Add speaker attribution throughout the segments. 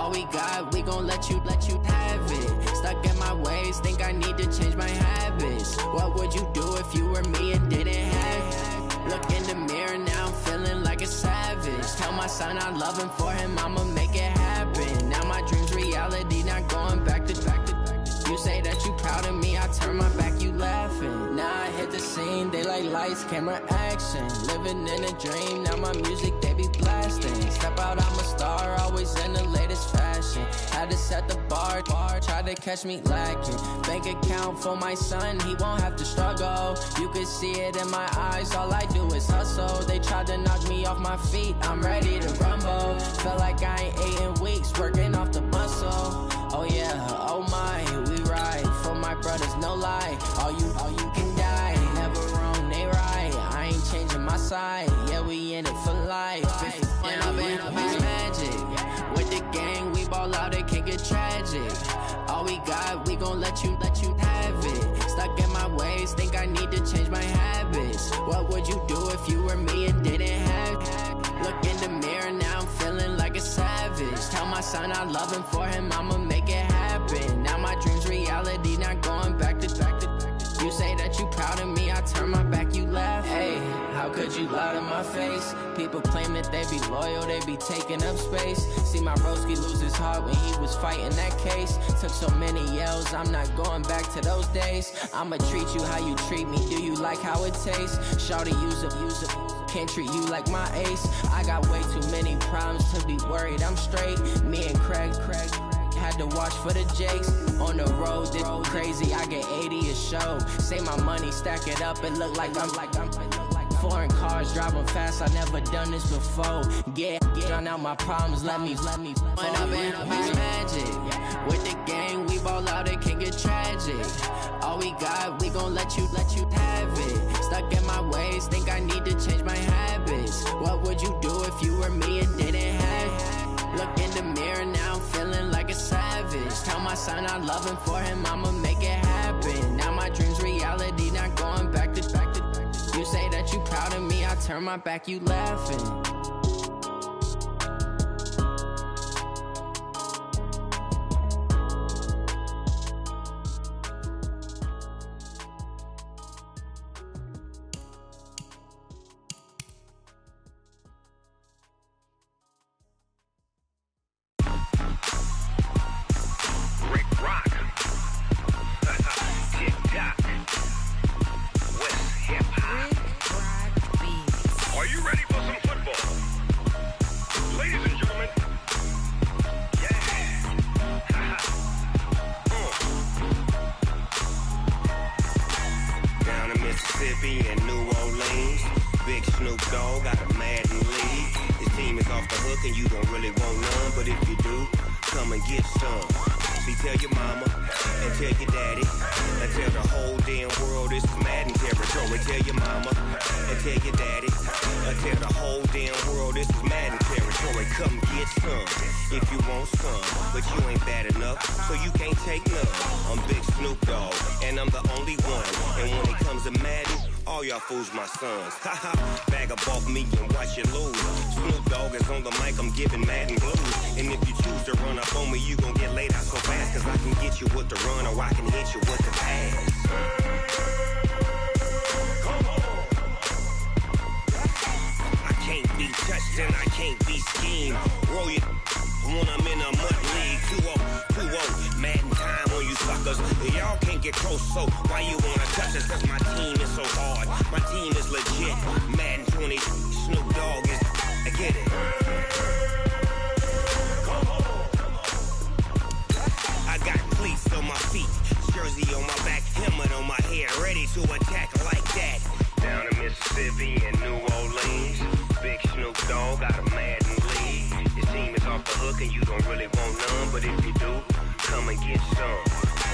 Speaker 1: All we got, we gon' let you have it. Stuck in my ways, think I need to change my habits. What would you do if you were me and didn't have it? Look in the mirror, now I'm feeling like a savage. Tell my son I love him, for him I'ma make it happen. Now my dream's reality, not going back to. You say that you proud of me, I turn my back, you laughing. Now I hit the scene, they like lights, camera, action. Living in a dream, now my music, they be blasting. Step out, I'm a star, always in the latest fashion. Had to set the bar, try to catch me lacking. Bank account for my son, he won't have to struggle. You can see it in my eyes, all I do is hustle. They tried to knock me off my feet, I'm ready to rumble. Felt like I ain't ate in weeks, working off the muscle. Oh yeah, oh my, we ride for my brothers, no lie. All you can die, never wrong, they right. I ain't changing my side, yeah, we in it for life. When I've been magic, with the gang, we ball out, it can get tragic. All we got, we gon' let you have it. Stuck in my ways, think I need to change my habits. What would you do if you were me and didn't have it? Look in the mirror, now I'm feeling like a savage. Tell my son I love him, for him I'ma make it happen. Now my dream's reality, not going back to. You say that you proud of me, I turn my back, you laugh. Hey, how could you lie to my face? People claim that they be loyal, they be taking up space. See my broski lose his heart when he was fighting that case. Took so many yells, I'm not going back to those days. I'ma treat you how you treat me, do you like how it tastes? Shawty, use it. Can't treat you like my ace. I got way too many problems to be worried, I'm straight. Me and Craig had to watch for the Jakes. On the road, this crazy, I get 80 a show. Say my money, stack it up, it look like I'm foreign cars, driving fast, I never done this before. Yeah, drown out my problems, let me. When I've been magic, with the gang, we ball out, it can get tragic. All we got, we gon' let you have it. Stuck in my ways, think I need to change my habits. What would you do if you were me and didn't have it? Look in the mirror, now I'm feeling like a savage. Tell my son I love him, for him I'ma make it happen. Now my dream's reality, not going back to. You say that you proud of me, I turn my back, you laughing.
Speaker 2: Fools my sons. Haha, bag up off me and watch you lose. Snoop Dogg is on the mic, I'm giving Madden blues. And if you choose to run up on me, you gon' get laid out so fast. Cause I can get you with the run or I can hit you with the pass. Come on. I can't be touched and I can't be schemed. Roll you when I'm in a mud league. 2-0, Madden time on you suckers. Y'all can't get close, so why you wanna touch us? Cause my team is so hard. My team is legit. Madden 20, Snoop Dogg is. I get it. Come on. I got cleats on my feet, jersey on my back, helmet on my head, ready to attack like that. Down in Mississippi and New Orleans, Big Snoop Dogg got a Madden lead. Your team is off the hook and you don't really want none, but if you do, come and get some.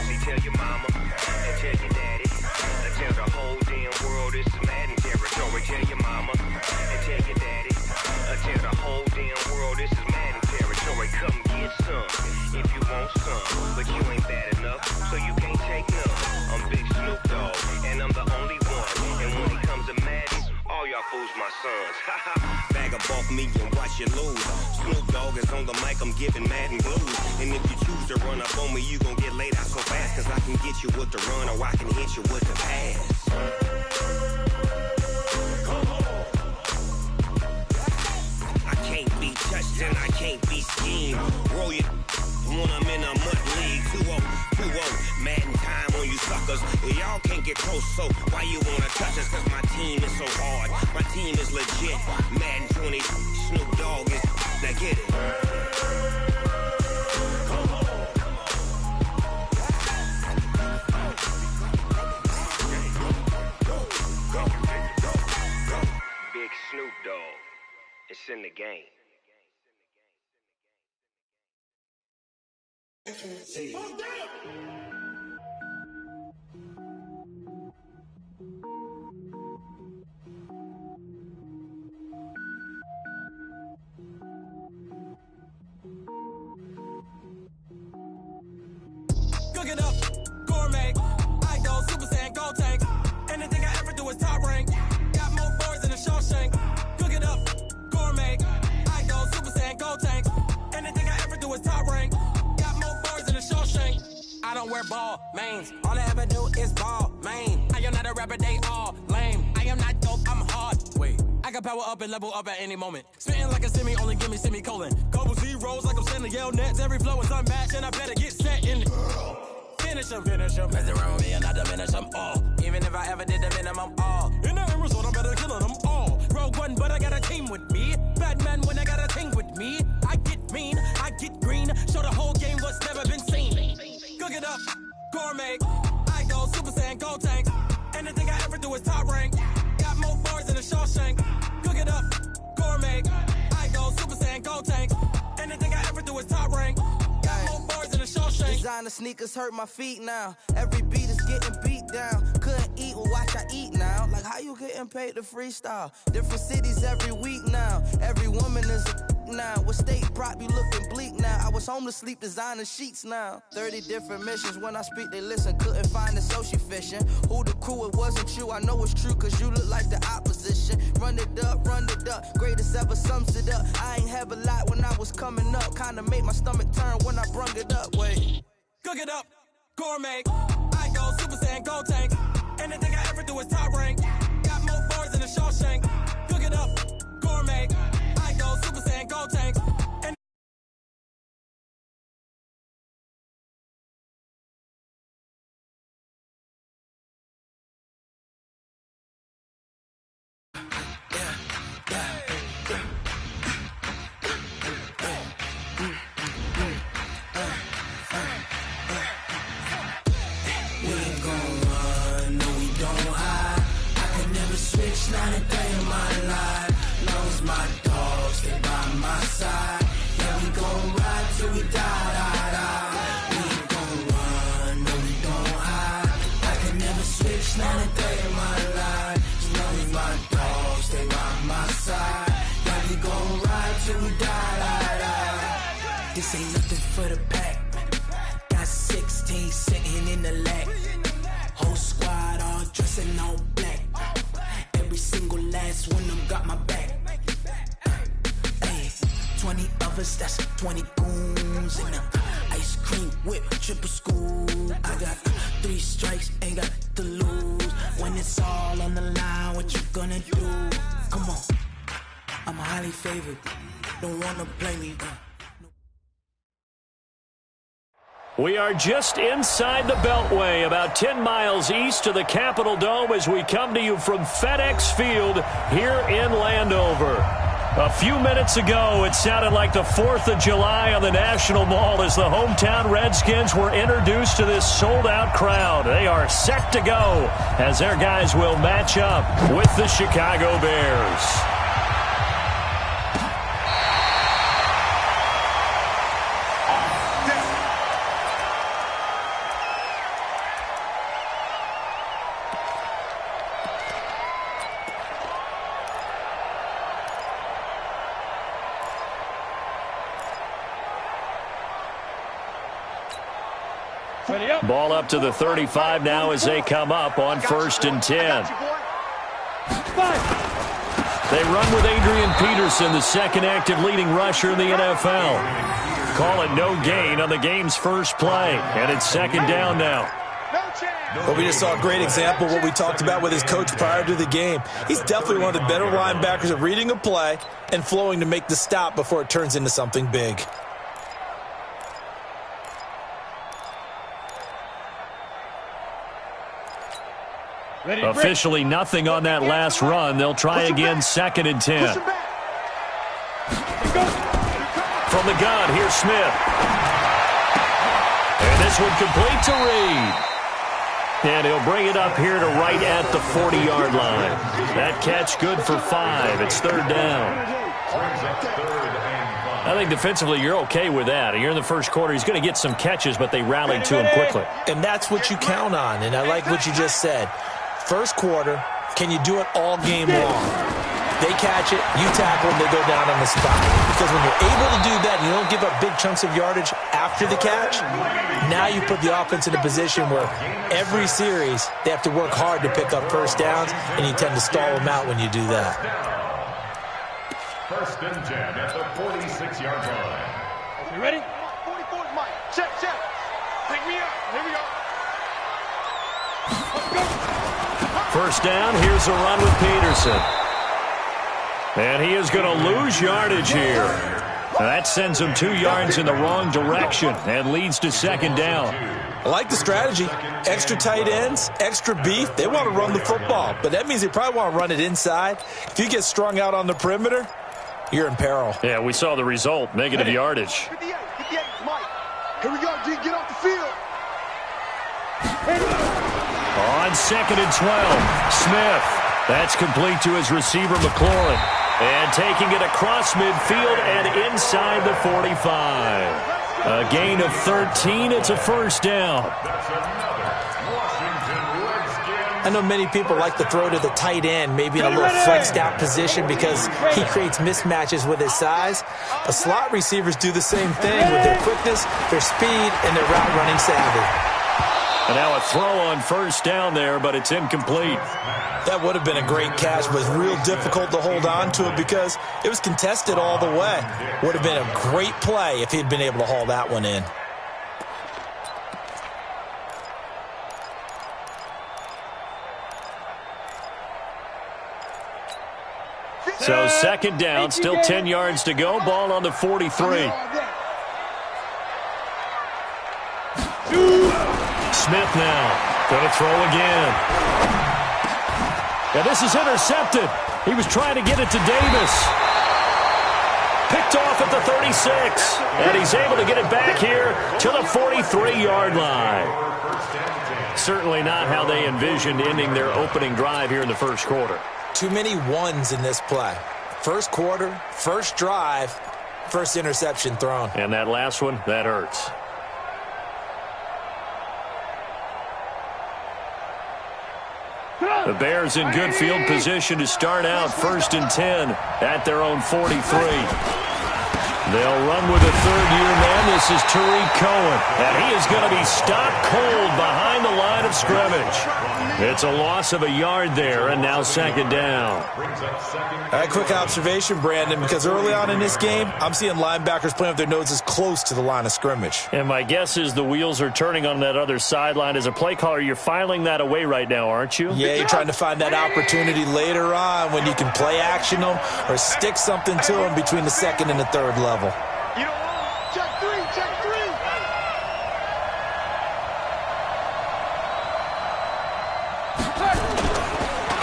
Speaker 2: See, tell your mama and tell your daddy. Tell the whole damn world this is Madden territory. Tell your mama and tell your daddy. Tell the whole damn world this is Madden territory. Come get some if you want some, but you ain't bad enough, so you can't take none. I'm Big Snoop Dogg, and I'm the only one. And when it comes to Madden, all y'all fools my sons. Bag of up off me and watch you lose. Snoop Dogg is on the mic, I'm giving Madden blues. And if you choose to run up on me, you gon' get laid out so fast. Cause I can get you with the run or I can hit you with the pass. I can't be touched and I can't be schemed. Roll you when I'm in a mud league. 2-0, 2-0, Madden time on you suckers. Y'all can't get close, so why you wanna touch us? Cause my team is so hard, my team is legit. Madden 20, Snoop Dogg is, now get it. Big Snoop Dogg, it's in the game.
Speaker 3: Cook it up, gourmet. I go Super Saiyan, go tank. Anything I ever do is top rank. Got more boards than a Shawshank. Cook it up, gourmet. I go Super Saiyan, go tank. Anything I ever do is top rank. Got more boards than a Shawshank. I don't wear ball mains. All I ever do is ball main. I am not a rapper, they all lame. I am not dope, I'm hard. Wait, I can power up and level up at any moment. Spitting like a semi, only give me semicolon. Couple zeros like I'm sending yell nets. Every flow is unmatched and I better get set in. Finish them. Mess around with me and I diminish them all. Even if I ever did the minimum all. In the end result, I'm better killing them all. Rogue One, but I got a team with me. Batman when I got a team with me. I get mean, I get green. Show the whole game what's never been seen. Cook it up, gourmet. I go Super Saiyan, go tank. Anything I ever do is top rank. Got more bars than a Shawshank. Cook it up, gourmet. I go Super Saiyan, go tank. Anything I ever do is top rank. Got more bars than a Shawshank.
Speaker 4: Designer sneakers hurt my feet now. Every beat is getting beat down. Couldn't eat, well watch I eat now. Like how you getting paid to freestyle? Different cities every week now. Every woman is a now. What state brought me looking bleak now? I was homeless, sleep designing sheets now. 30 different missions. When I speak, they listen. Couldn't find the social fishing. Who the crew? It wasn't you. I know it's true, cause you look like the opposition. Run it up. Greatest ever sums it up. I ain't have a lot when I was coming up. Kinda made my stomach turn when I brung it up. Wait.
Speaker 3: Cook it up, gourmet. I go Super Saiyan, go tank. Anything I ever do is top rank. Got more bars than a Shawshank. Cook it up, gourmet. I go Super Saiyan, go tank.
Speaker 5: Not a day in my life. Long as my dogs stay by my side. Yeah, we gon' ride till we die. We ain't gon' run, no we don't hide. I can never switch, not a day in my life. As long as my dogs stay by my side. Yeah, we gon' ride till we die. This ain't nothing for the pack. Got 16 sitting in the lap. Whole squad all dressing all black. Every single last one of them got my back. Hey, 20 of us, that's 20 goons. And ice cream whip, triple scoop. I got 3 strikes, ain't got to lose. When it's all on the line, what you gonna do? Come on, I'm highly favored. Don't wanna play me.
Speaker 6: We are just inside the Beltway, about 10 miles east of the Capitol Dome as we come to you from FedEx Field here in Landover. A few minutes ago, it sounded like the 4th of July on the National Mall as the hometown Redskins were introduced to this sold-out crowd. They are set to go as their guys will match up with the Chicago Bears. Ball up to the 35 now as they come up on 1st and 10. They run with Adrian Peterson, the second active leading rusher in the NFL. Call it no gain on the game's first play, and it's second down now.
Speaker 7: Well, we just saw a great example of what we talked about with his coach prior to the game. He's definitely one of the better linebackers at reading a play and flowing to make the stop before it turns into something big.
Speaker 6: Officially nothing on that last run. They'll try again, 2nd and 10. From the gun, here's Smith. And this one complete to Reed. And he'll bring it up here to right at the 40-yard line. That catch good for 5. It's 3rd down. I think defensively you're okay with that. You're in the first quarter. He's going to get some catches, but they rallied to him quickly.
Speaker 7: And that's what you count on, and I like what you just said. First quarter, can you do it all game long? They catch it, you tackle them, they go down on the spot. Because when you're able to do that and you don't give up big chunks of yardage after the catch, now you put the offense in a position where every series they have to work hard to pick up first downs, and you tend to stall them out when you do that.
Speaker 8: 1st and 10 at the 46-yard line.
Speaker 3: You ready? 44 is Mike. Check. Pick me up. Here we go. Let's go.
Speaker 6: First down, here's a run with Peterson. And he is going to lose yardage here. That sends him 2 yards in the wrong direction and leads to 2nd down.
Speaker 7: I like the strategy. Extra tight ends, extra beef. They want to run the football, but that means they probably want to run it inside. If you get strung out on the perimeter, you're in peril.
Speaker 6: Yeah, we saw the result, negative yardage.
Speaker 3: 58 Mike. Here we go, G. Get off the field.
Speaker 6: On 2nd and 12, Smith. That's complete to his receiver, McLaurin. And taking it across midfield and inside the 45. A gain of 13. It's a 1st down.
Speaker 7: I know many people like to throw to the tight end, maybe in a little flexed out position because he creates mismatches with his size. But slot receivers do the same thing with their quickness, their speed, and their route running savvy.
Speaker 6: And now a throw on 1st down there, but it's incomplete.
Speaker 7: That would have been a great catch, but it's real difficult to hold on to it because it was contested all the way. Would have been a great play if he'd been able to haul that one in.
Speaker 6: So 2nd down, still 10 yards to go. Ball on the 43. Smith now going to throw again. And this is intercepted. He was trying to get it to Davis. Picked off at the 36. And he's able to get it back here to the 43-yard line. Certainly not how they envisioned ending their opening drive here in the first quarter.
Speaker 7: Too many ones in this play. First quarter, first drive, first interception thrown.
Speaker 6: And that last one, that hurts. The Bears in good field position to start out 1st and 10 at their own 43. They'll run with a 3rd-year man. This is Tariq Cohen. And he is going to be stopped cold behind the line of scrimmage. It's a loss of a yard there, and now 2nd down.
Speaker 7: All right, quick observation, Brandon, because early on in this game, I'm seeing linebackers playing with their noses close to the line of scrimmage.
Speaker 6: And my guess is the wheels are turning on that other sideline. As a play caller, you're filing that away right now, aren't you?
Speaker 7: Yeah, you're trying to find that opportunity later on when you can play action them or stick something to them between the 2nd and the 3rd level.
Speaker 3: You know, check 3.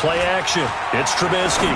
Speaker 6: Play action. It's Trubisky.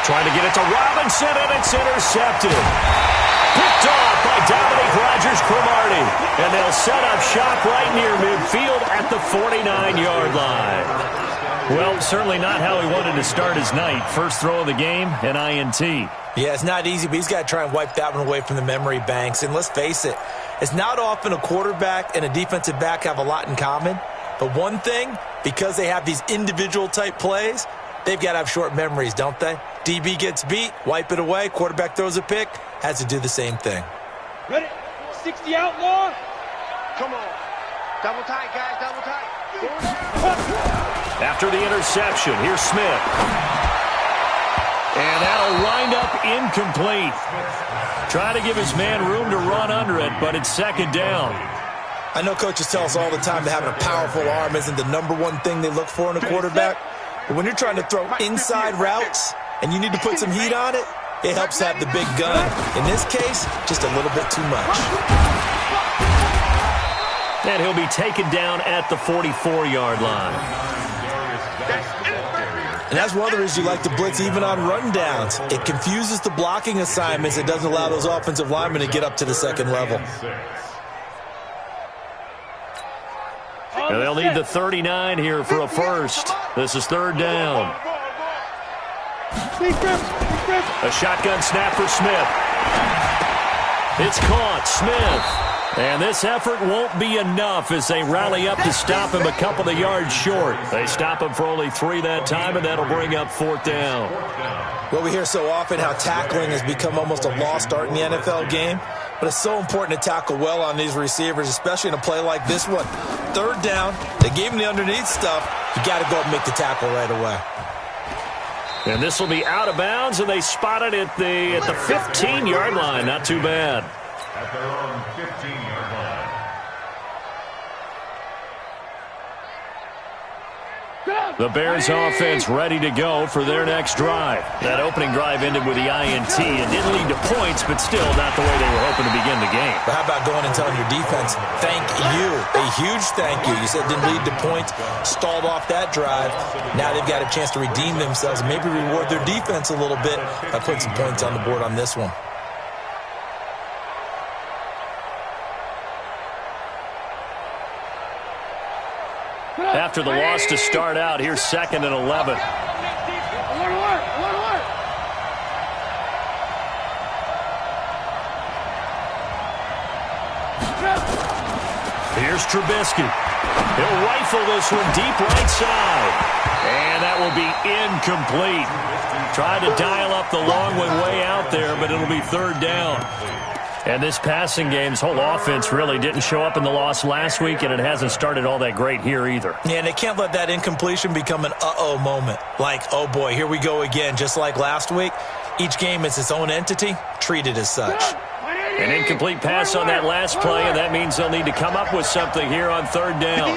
Speaker 6: Trying to get it to Robinson, and it's intercepted. Picked off by Dominique Rodgers-Cromartie. And they'll set up shop right near midfield at the 49-yard line. Well, certainly not how he wanted to start his night. First throw of the game, an INT.
Speaker 7: Yeah, it's not easy, but he's got to try and wipe that one away from the memory banks. And let's face it, it's not often a quarterback and a defensive back have a lot in common. But one thing, because they have these individual type plays, they've got to have short memories, don't they? DB gets beat, wipe it away, quarterback throws a pick, has to do the same thing.
Speaker 3: Ready? 60 out more. Come on. Double tight, guys, double tight.
Speaker 6: After the interception, here's Smith. And that'll wind up incomplete. Trying to give his man room to run under it, but it's second down.
Speaker 7: I know coaches tell us all the time that having a powerful arm isn't the #1 thing they look for in a quarterback. But when you're trying to throw inside routes and you need to put some heat on it, it helps have the big gun. In this case, just a little bit too much.
Speaker 6: And he'll be taken down at the 44-yard line.
Speaker 7: And that's one of the reasons you like to blitz even on rundowns. It confuses the blocking assignments. It doesn't allow those offensive linemen to get up to the second level.
Speaker 6: And they'll need the 39 here for a first. This is third down. A shotgun snap for Smith. It's caught. Smith. And this effort won't be enough as they rally up to stop him a couple of yards short. They stop him for only 3 that time, and that'll bring up fourth down.
Speaker 7: Well, we hear so often how tackling has become almost a lost art in the NFL game. But it's so important to tackle well on these receivers, especially in a play like this one. Third down, they gave him the underneath stuff. You got to go and make the tackle right away.
Speaker 6: And this will be out of bounds, and they spot it at the 15-yard line. Not too bad.
Speaker 8: At their own 15-yard line.
Speaker 6: The Bears offense ready to go for their next drive. That opening drive ended with the INT and didn't lead to points, but still not the way they were hoping to begin the game.
Speaker 7: But how about going and telling your defense, thank you, a huge thank you. You said didn't lead to points, stalled off that drive. Now they've got a chance to redeem themselves and maybe reward their defense a little bit by putting some points on the board on this one.
Speaker 6: After the loss to start out, here's 2nd and 11. Here's Trubisky. He'll rifle this one deep right side. And that will be incomplete. Tried to dial up the long one way out there, but it'll be third down. And this passing game's whole offense really didn't show up in the loss last week, and it hasn't started all that great here either.
Speaker 7: Yeah, and they can't let that incompletion become an uh-oh moment. Like, oh boy, here we go again, just like last week. Each game is its own entity, treated as such.
Speaker 6: An incomplete pass on that last play, and that means they'll need to come up with something here on third down.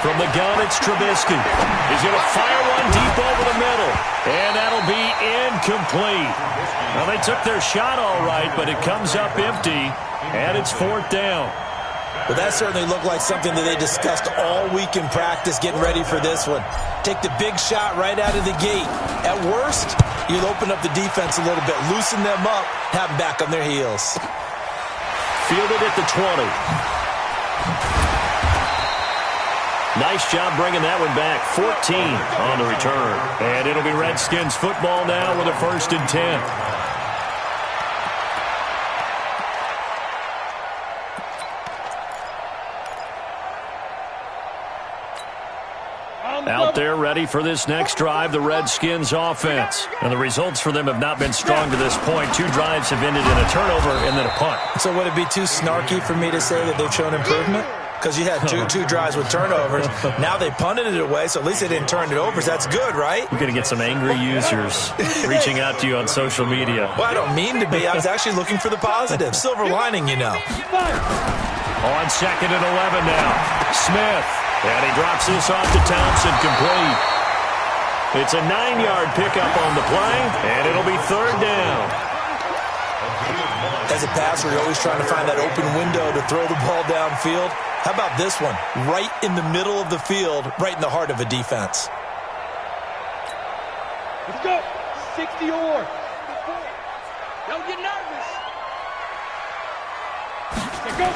Speaker 6: From the gun, it's Trubisky. He's going to fire one deep over the middle. And that'll be incomplete. Well, they took their shot all right, but it comes up empty, and it's fourth down.
Speaker 7: Well, that certainly looked like something that they discussed all week in practice getting ready for this one. Take the big shot right out of the gate. At worst, you'll open up the defense a little bit, loosen them up, have them back on their heels.
Speaker 6: Fielded at the 20. Nice job bringing that one back. 14 on the return. And it'll be Redskins football now with a 1st and 10. Out there ready for this next drive, the Redskins offense. And the results for them have not been strong to this point. 2 drives have ended in a turnover and then a punt.
Speaker 7: So would it be too snarky for me to say that they've shown improvement? Because you had two drives with turnovers. Now they punted it away, so at least they didn't turn it over. So that's good, right?
Speaker 6: You're going to get some angry users reaching out to you on social media.
Speaker 7: Well, I don't mean to be. I was actually looking for the positive. Silver lining, you know.
Speaker 6: On 2nd and 11 now. Smith. And he drops this off to Thompson, complete. It's a 9-yard pickup on the play, and it'll be third down.
Speaker 7: As a passer, you're always trying to find that open window to throw the ball downfield. How about this one? Right in the middle of the field, right in the heart of a defense.
Speaker 3: Let's go. 60 or. Don't get nervous. Let's go.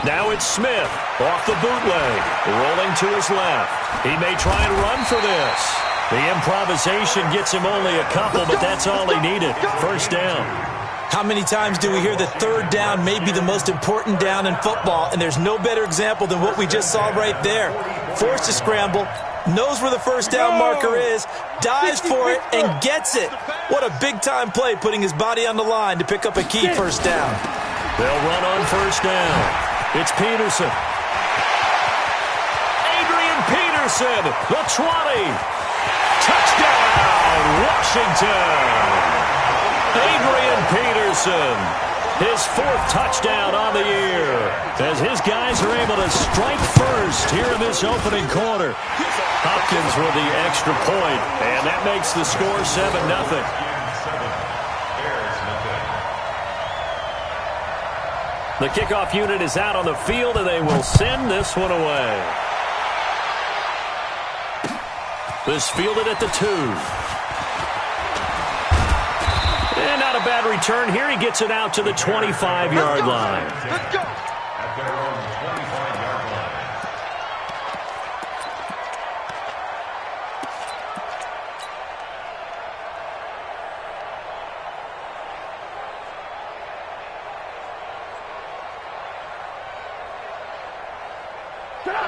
Speaker 6: Now it's Smith off the bootleg, rolling to his left. He may try and run for this. The improvisation gets him only a couple, but that's all he needed. First down.
Speaker 7: How many times do we hear that third down may be the most important down in football, and there's no better example than what we just saw right there. Forced to scramble, knows where the first down marker is, dives for it, and gets it. What a big-time play, putting his body on the line to pick up a key first down.
Speaker 6: They'll run on first down. It's Peterson. Adrian Peterson. Peterson, the 20. Touchdown, Washington. Adrian Peterson, his 4th touchdown on the year, as his guys are able to strike first here in this opening quarter. Hopkins with the extra point, and that makes the score 7-0. The kickoff unit is out on the field, and they will send this one away. This fielded at the 2. And not a bad return here. He gets it out to the 25-yard line.
Speaker 8: Let's go. At their own 25-yard line.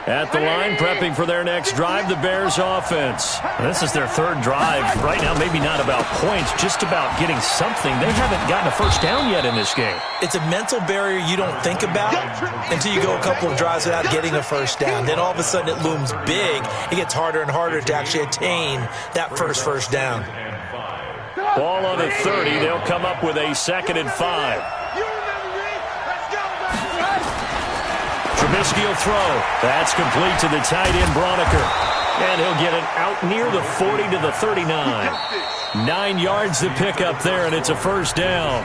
Speaker 6: At the line, prepping for their next drive, the Bears offense.
Speaker 9: This is their 3rd drive. Right now, maybe not about points, just about getting something. They haven't gotten a first down yet in this game.
Speaker 7: It's a mental barrier you don't think about until you go a couple of drives without getting a first down. Then all of a sudden it looms big. It gets harder and harder to actually attain that first down.
Speaker 6: Ball on the 30. They'll come up with a 2nd and 5. Trubisky will throw. That's complete to the tight end, Broniker. And he'll get it out near the 40 to the 39. 9 yards to pick up there, and it's a first down.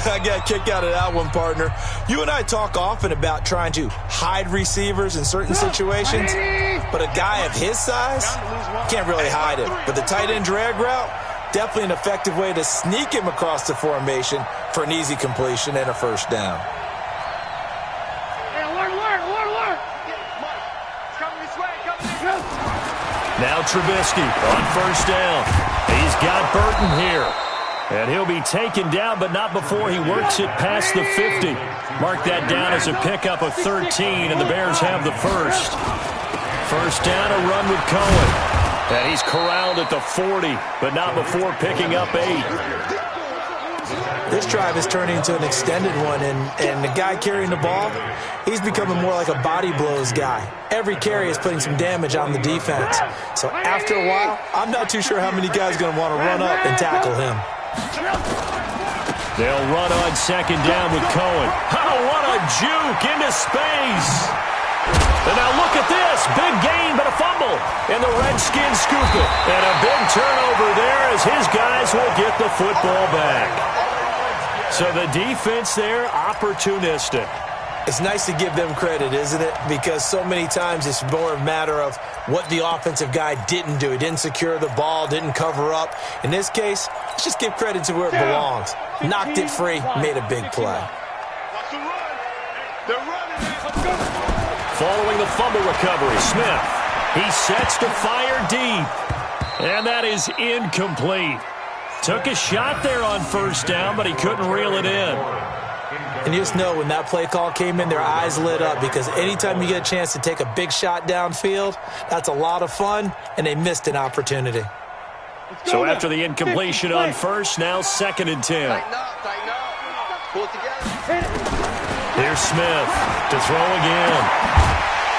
Speaker 7: I got a kick out of that one, partner. You and I talk often about trying to hide receivers in certain situations, but a guy of his size can't really hide it. But the tight end drag route, definitely an effective way to sneak him across the formation for an easy completion and a first down.
Speaker 6: Now Trubisky on first down. He's got Burton here. And he'll be taken down, but not before he works it past the 50. Mark that down as a pickup of 13, and the Bears have the first. First down, a run with Cohen. And he's corralled at the 40, but not before picking up 8.
Speaker 7: This drive is turning into an extended one, and the guy carrying the ball, he's becoming more like a body blows guy. Every carry is putting some damage on the defense. So after a while, I'm not too sure how many guys are going to want to run up and tackle him.
Speaker 6: They'll run on second down with Cohen. Oh, what a juke into space. And now look at this. Big gain, but a fumble. And the Redskins scoop it. And a big turnover there as his guys will get the football back. So the defense there, opportunistic.
Speaker 7: It's nice to give them credit, isn't it? Because so many times it's more a matter of what the offensive guy didn't do. He didn't secure the ball, didn't cover up. In this case, let's just give credit to where it belongs. Knocked it free, made a big play.
Speaker 6: Following the fumble recovery, Smith. He sets to fire deep. And that is incomplete. Took a shot there on first down, but he couldn't reel it in.
Speaker 7: And you just know when that play call came in, their eyes lit up, because anytime you get a chance to take a big shot downfield, that's a lot of fun, and they missed an opportunity.
Speaker 6: So after the incompletion on first, now 2nd and 10.
Speaker 2: Tighten up. Pull it together.
Speaker 6: Here's Smith to throw again.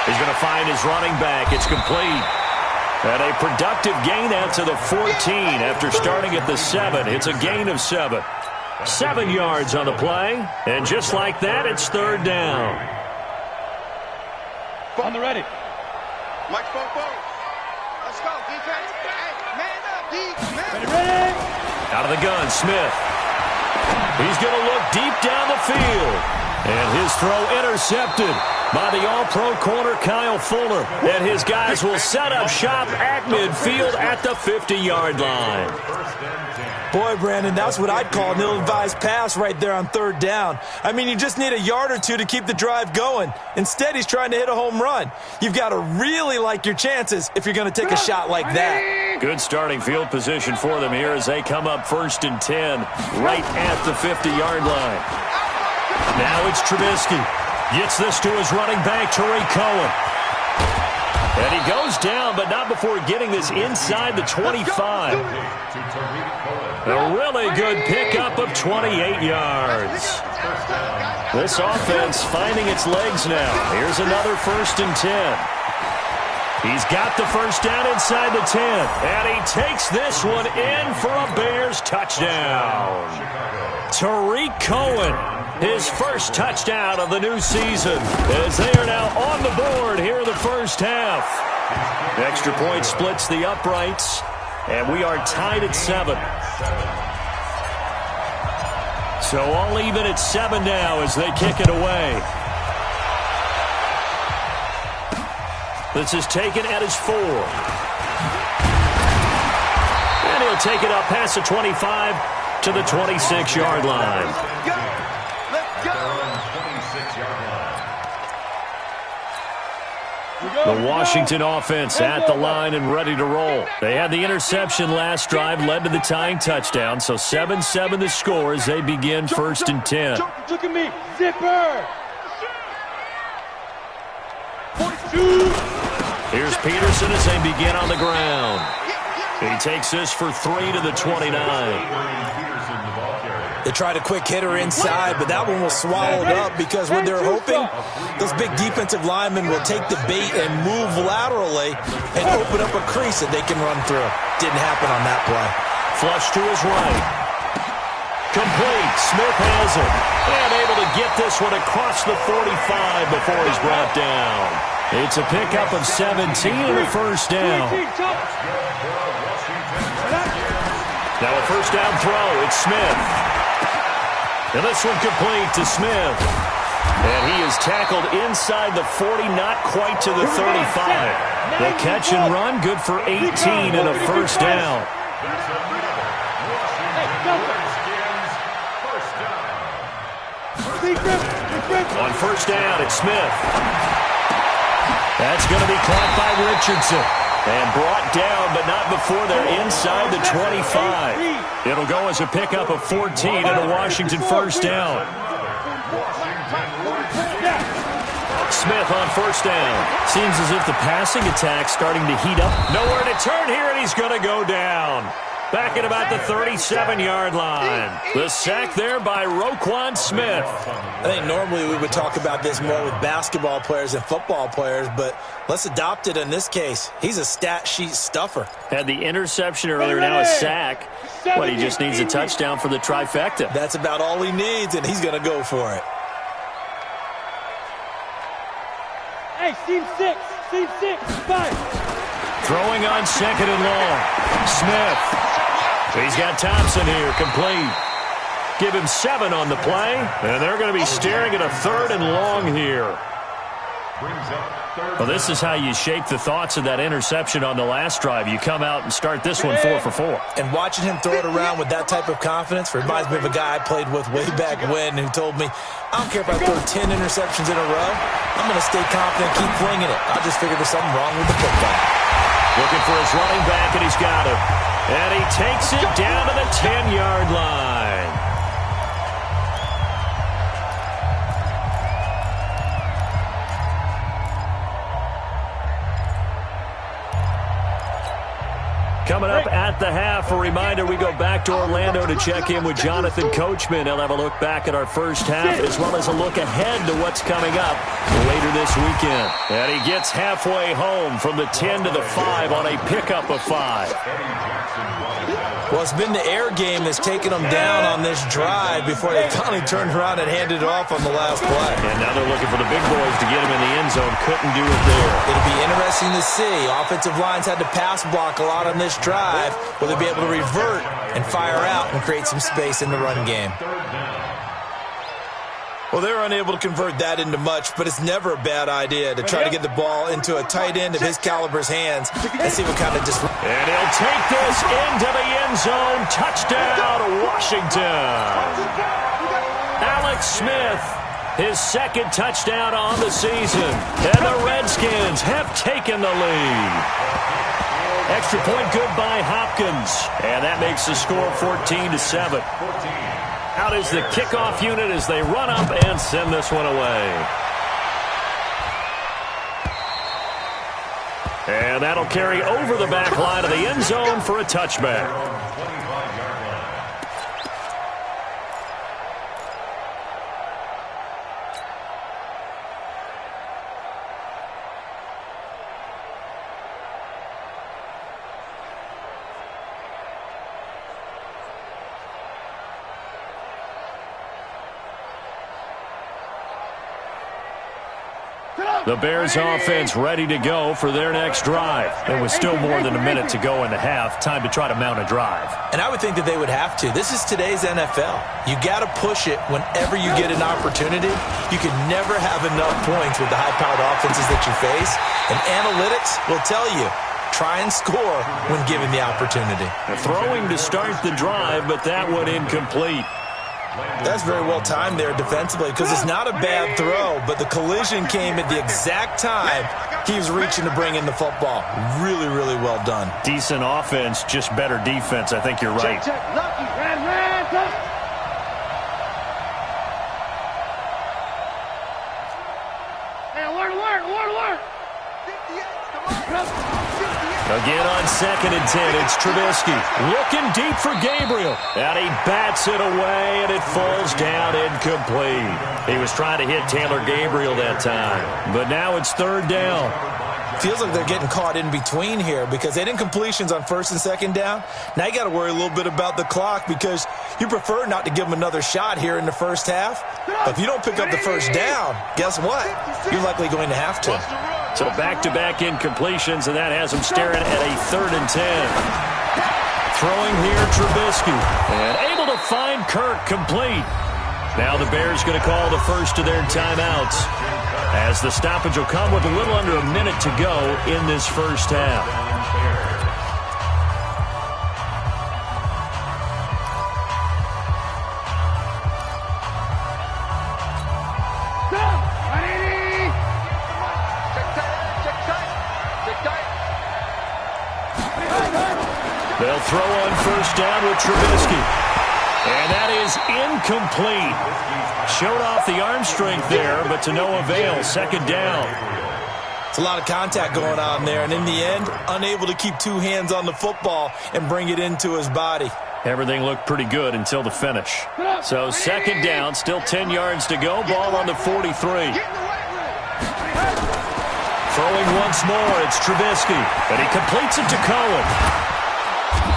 Speaker 6: He's going to find his running back. It's complete. And a productive gain out to the 14 after starting at the 7. It's a gain of 7. 7 yards on the play. And just like that, it's 3rd down.
Speaker 3: On the ready.
Speaker 2: Mike, let's go, defense. Hey, man up, defense.
Speaker 3: Ready.
Speaker 6: Out of the gun, Smith. He's going to look deep down the field. And his throw intercepted by the all-pro corner, Kyle Fuller. And his guys will set up shop at midfield at the 50-yard line.
Speaker 7: Boy, Brandon, that's what I'd call an ill-advised pass right there on 3rd down. I mean, you just need a yard or two to keep the drive going. Instead, he's trying to hit a home run. You've got to really like your chances if you're going to take a shot like that.
Speaker 6: Good starting field position for them here as they come up 1st and 10 right at the 50-yard line. Now it's Trubisky. Gets this to his running back, Tariq Cohen. And he goes down, but not before getting this inside the 25. A really good pickup of 28 yards. This offense finding its legs now. Here's another 1st and 10. He's got the first down inside the 10. And he takes this one in for a Bears touchdown. Tariq Cohen, his first touchdown of the new season, as they are now on the board here in the first half. The extra point splits the uprights, and we are tied at 7. So all even at 7 now as they kick it away. This is taken at his 4. And he'll take it up past the 25 to the 26-yard line.
Speaker 8: Let's go. 26-yard line.
Speaker 6: The Washington offense at the line and ready to roll. They had the interception last drive, led to the tying touchdown. So 7-7 the score as they begin 1st and 10.
Speaker 3: Look at me. Zipper. 42.
Speaker 6: Here's Peterson as they begin on the ground. He takes this for 3 to the 29.
Speaker 7: They tried a quick hitter inside, but that one was swallowed up because what they're hoping, those big defensive linemen will take the bait and move laterally and open up a crease that they can run through. Didn't happen on that play.
Speaker 6: Flush to his right. Complete. Smith has it. And able to get this one across the 45 before he's brought down. It's a pickup of 17 and a first down. Now a first down throw. It's Smith. And this one complete to Smith. And he is tackled inside the 40, not quite to the 35. The catch and run, good for 18 and a first down. On first down, it's Smith. That's going to be caught by Richardson. And brought down, but not before they're inside the 25. It'll go as a pickup of 14 and a Washington first down. Smith on first down. Seems as if the passing attack's starting to heat up. Nowhere to turn here, and he's going to go down. Back at about the 37-yard line. The sack there by Roquan Smith.
Speaker 7: I think normally we would talk about this more with basketball players and football players, but let's adopt it in this case. He's a stat sheet stuffer.
Speaker 6: Had the interception earlier, now a sack. But he just needs a touchdown for the trifecta.
Speaker 7: That's about all he needs, and he's going to go for it.
Speaker 3: Hey, team 6, 5.
Speaker 6: Throwing on 2nd and long. Smith. He's got Thompson here, complete. Give him 7 on the play, and they're going to be staring at a 3rd and long here. Well, this is how you shape the thoughts of that interception on the last drive. You come out and start this one 4 for 4.
Speaker 7: And watching him throw it around with that type of confidence reminds me of a guy I played with way back when who told me, I don't care if I throw 10 interceptions in a row. I'm going to stay confident, keep flinging it. I just figured there's something wrong with the football.
Speaker 6: Looking for his running back, and he's got it. And he takes it down to the 10-yard line. Coming up at the half, a reminder, we go back to Orlando to check in with Jonathan Coachman. He'll have a look back at our first half as well as a look ahead to what's coming up later this weekend. And he gets halfway home from the 10 to the 5 on a pickup of 5.
Speaker 7: Well, it's been the air game that's taken them down on this drive before they finally turned around and handed it off on the last play.
Speaker 6: And now they're looking for the big boys to get him in the end zone. Couldn't do it there.
Speaker 7: It'll be interesting to see. Offensive lines had to pass block a lot on this drive. Will they be able to revert and fire out and create some space in the run game? Well, they're unable to convert that into much, but it's never a bad idea to try to get the ball into a tight end of his caliber's hands and see what kind of disruption.
Speaker 6: And he'll take this into the end zone. Touchdown, Washington. Alex Smith, his 2nd touchdown on the season. And the Redskins have taken the lead. Extra point good by Hopkins. And that makes the score 14-7. Out is the kickoff unit as they run up and send this one away. And that'll carry over the back line of the end zone for a touchback. The Bears offense ready to go for their next drive. It was still more than a minute to go in the half. Time to try to mount a drive.
Speaker 7: And I would think that they would have to. This is today's NFL. You got to push it whenever you get an opportunity. You can never have enough points with the high-powered offenses that you face. And analytics will tell you, try and score when given the opportunity.
Speaker 6: Throwing to start the drive, but that one incomplete.
Speaker 7: That's very well timed there defensively because it's not a bad throw, but the collision came at the exact time he was reaching to bring in the football. Really, really well done.
Speaker 6: Decent offense, just better defense. I think you're right. Again on 2nd and 10, it's Trubisky looking deep for Gabriel. And he bats it away, and it falls down incomplete. He was trying to hit Taylor Gabriel that time. But now it's 3rd down.
Speaker 7: Feels like they're getting caught in between here because they had incompletions on 1st and 2nd down. Now you got to worry a little bit about the clock because you prefer not to give them another shot here in the first half. But if you don't pick up the 1st down, guess what? You're likely going to have to.
Speaker 6: So back-to-back incompletions, and that has him staring at a 3rd and 10. Throwing here, Trubisky. And able to find Kirk complete. Now the Bears going to call the first of their timeouts, as the stoppage will come with a little under a minute to go in this first half. They'll throw on 1st down with Trubisky. And that is incomplete. Showed off the arm strength there, but to no avail. 2nd down.
Speaker 7: It's a lot of contact going on there, and in the end, unable to keep 2 hands on the football and bring it into his body.
Speaker 6: Everything looked pretty good until the finish. So 2nd down, still 10 yards to go. Ball on the 43. Throwing once more, it's Trubisky. And he completes it to Cohen.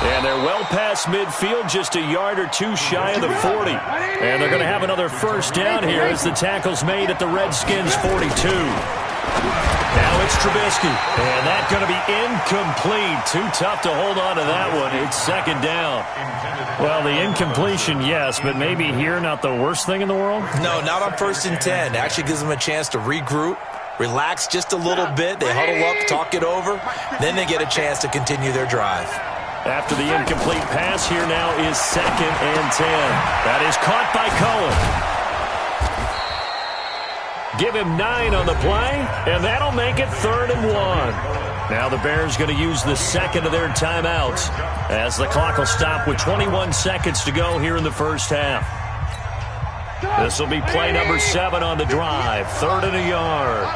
Speaker 6: And they're well past midfield, just a yard or 2 shy of the 40. And they're going to have another 1st down here as the tackle's made at the Redskins' 42. Now it's Trubisky. And that's going to be incomplete. Too tough to hold on to that one. It's 2nd down. Well, the incompletion, yes, but maybe here not the worst thing in the world?
Speaker 7: No, not on 1st and 10. Actually gives them a chance to regroup, relax just a little bit. They huddle up, talk it over. Then they get a chance to continue their drive.
Speaker 6: After the incomplete pass, here now is 2nd and 10. That is caught by Cohen. Give him 9 on the play, and that'll make it 3rd and 1. Now the Bears going to use the 2nd of their timeouts as the clock will stop with 21 seconds to go here in the first half. This will be play number 7 on the drive. 3rd and a yard.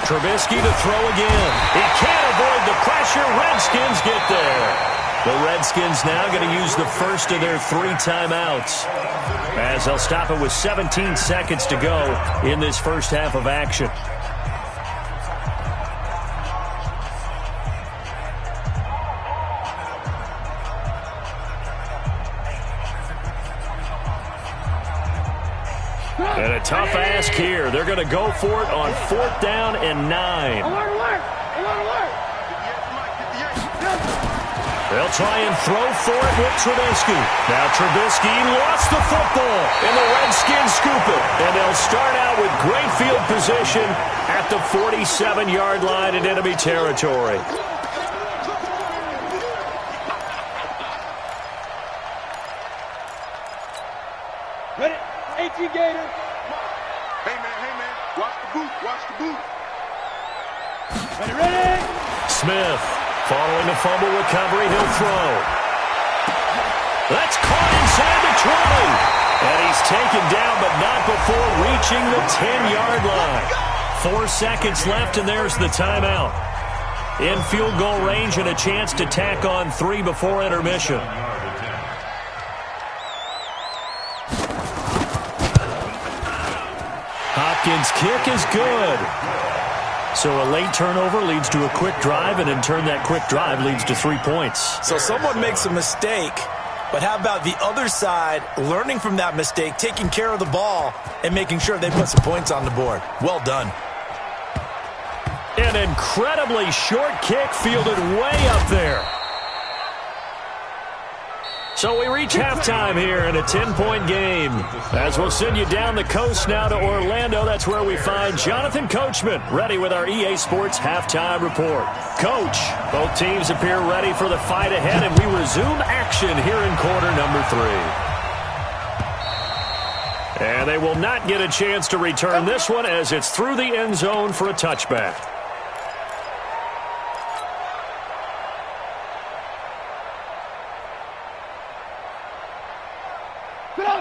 Speaker 6: Trubisky to throw again. He can't avoid the pressure. Redskins get there. The Redskins now going to use the first of their 3 timeouts, as they'll stop it with 17 seconds to go in this first half of action. And a tough ask here. They're going to go for it on 4th down and 9. They'll try and throw for it with Trubisky. Now Trubisky lost the football, and the Redskins scoop it. And they'll start out with great field position at the 47-yard line in enemy territory.
Speaker 3: Ready? 18 Gators. Hey, man. Watch the boot. Ready?
Speaker 6: Smith, following a fumble recovery, he'll throw. That's caught inside the 20. And he's taken down, but not before reaching the 10-yard line. 4 seconds left, and there's the timeout. In field goal range and a chance to tack on 3 before intermission. Hopkins' kick is good. So a late turnover leads to a quick drive, and in turn that quick drive leads to 3 points.
Speaker 7: So someone makes a mistake, But how about the other side, learning from that mistake, taking care of the ball, and making sure they put some points on the board? Well done.
Speaker 6: An incredibly short kick fielded way up there. So we reach halftime here in a 10-point game. As we'll send you down the coast now to Orlando, that's where we find Jonathan Coachman ready with our EA Sports halftime report. Coach, both teams appear ready for the fight ahead, and we resume action here in quarter number 3. And they will not get a chance to return this one as it's through the end zone for a touchback.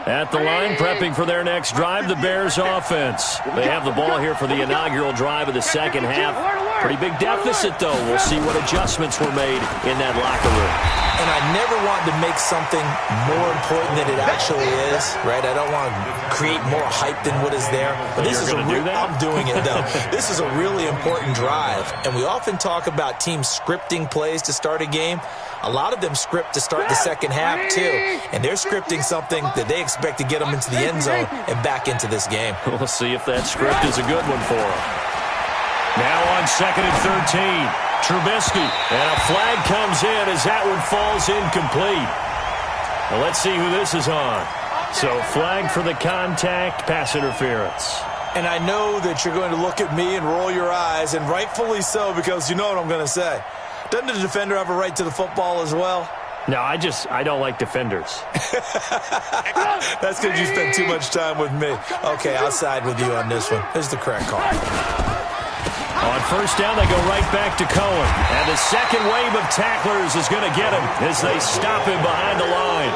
Speaker 6: At the line, prepping for their next drive, the Bears offense. They have the ball here for the inaugural drive of the second half. Pretty big deficit, though. We'll see what adjustments were made in that locker room.
Speaker 7: And I never want to make something more important than it actually is, right? I don't want to create more hype than what is there. But this is I'm doing it, though. This is a really important drive. And we often talk about teams scripting plays to start a game. A lot of them script to start the second half, too. And they're scripting something that they expect to get them into the end zone and back into this game.
Speaker 6: We'll see if that script is a good one for them. Now on 2nd and 13, Trubisky. And a flag comes in as that one falls incomplete. Well, let's see who this is on. So flag for the contact, pass interference.
Speaker 7: And I know that you're going to look at me and roll your eyes, and rightfully so, because you know what I'm going to say. Doesn't the defender have a right to the football as well?
Speaker 6: No, I don't like defenders.
Speaker 7: That's because you spend too much time with me. Okay, I'll side with you on this one. Here's the correct call.
Speaker 6: On first down, they go right back to Cohen. And the second wave of tacklers is going to get him as they stop him behind the line.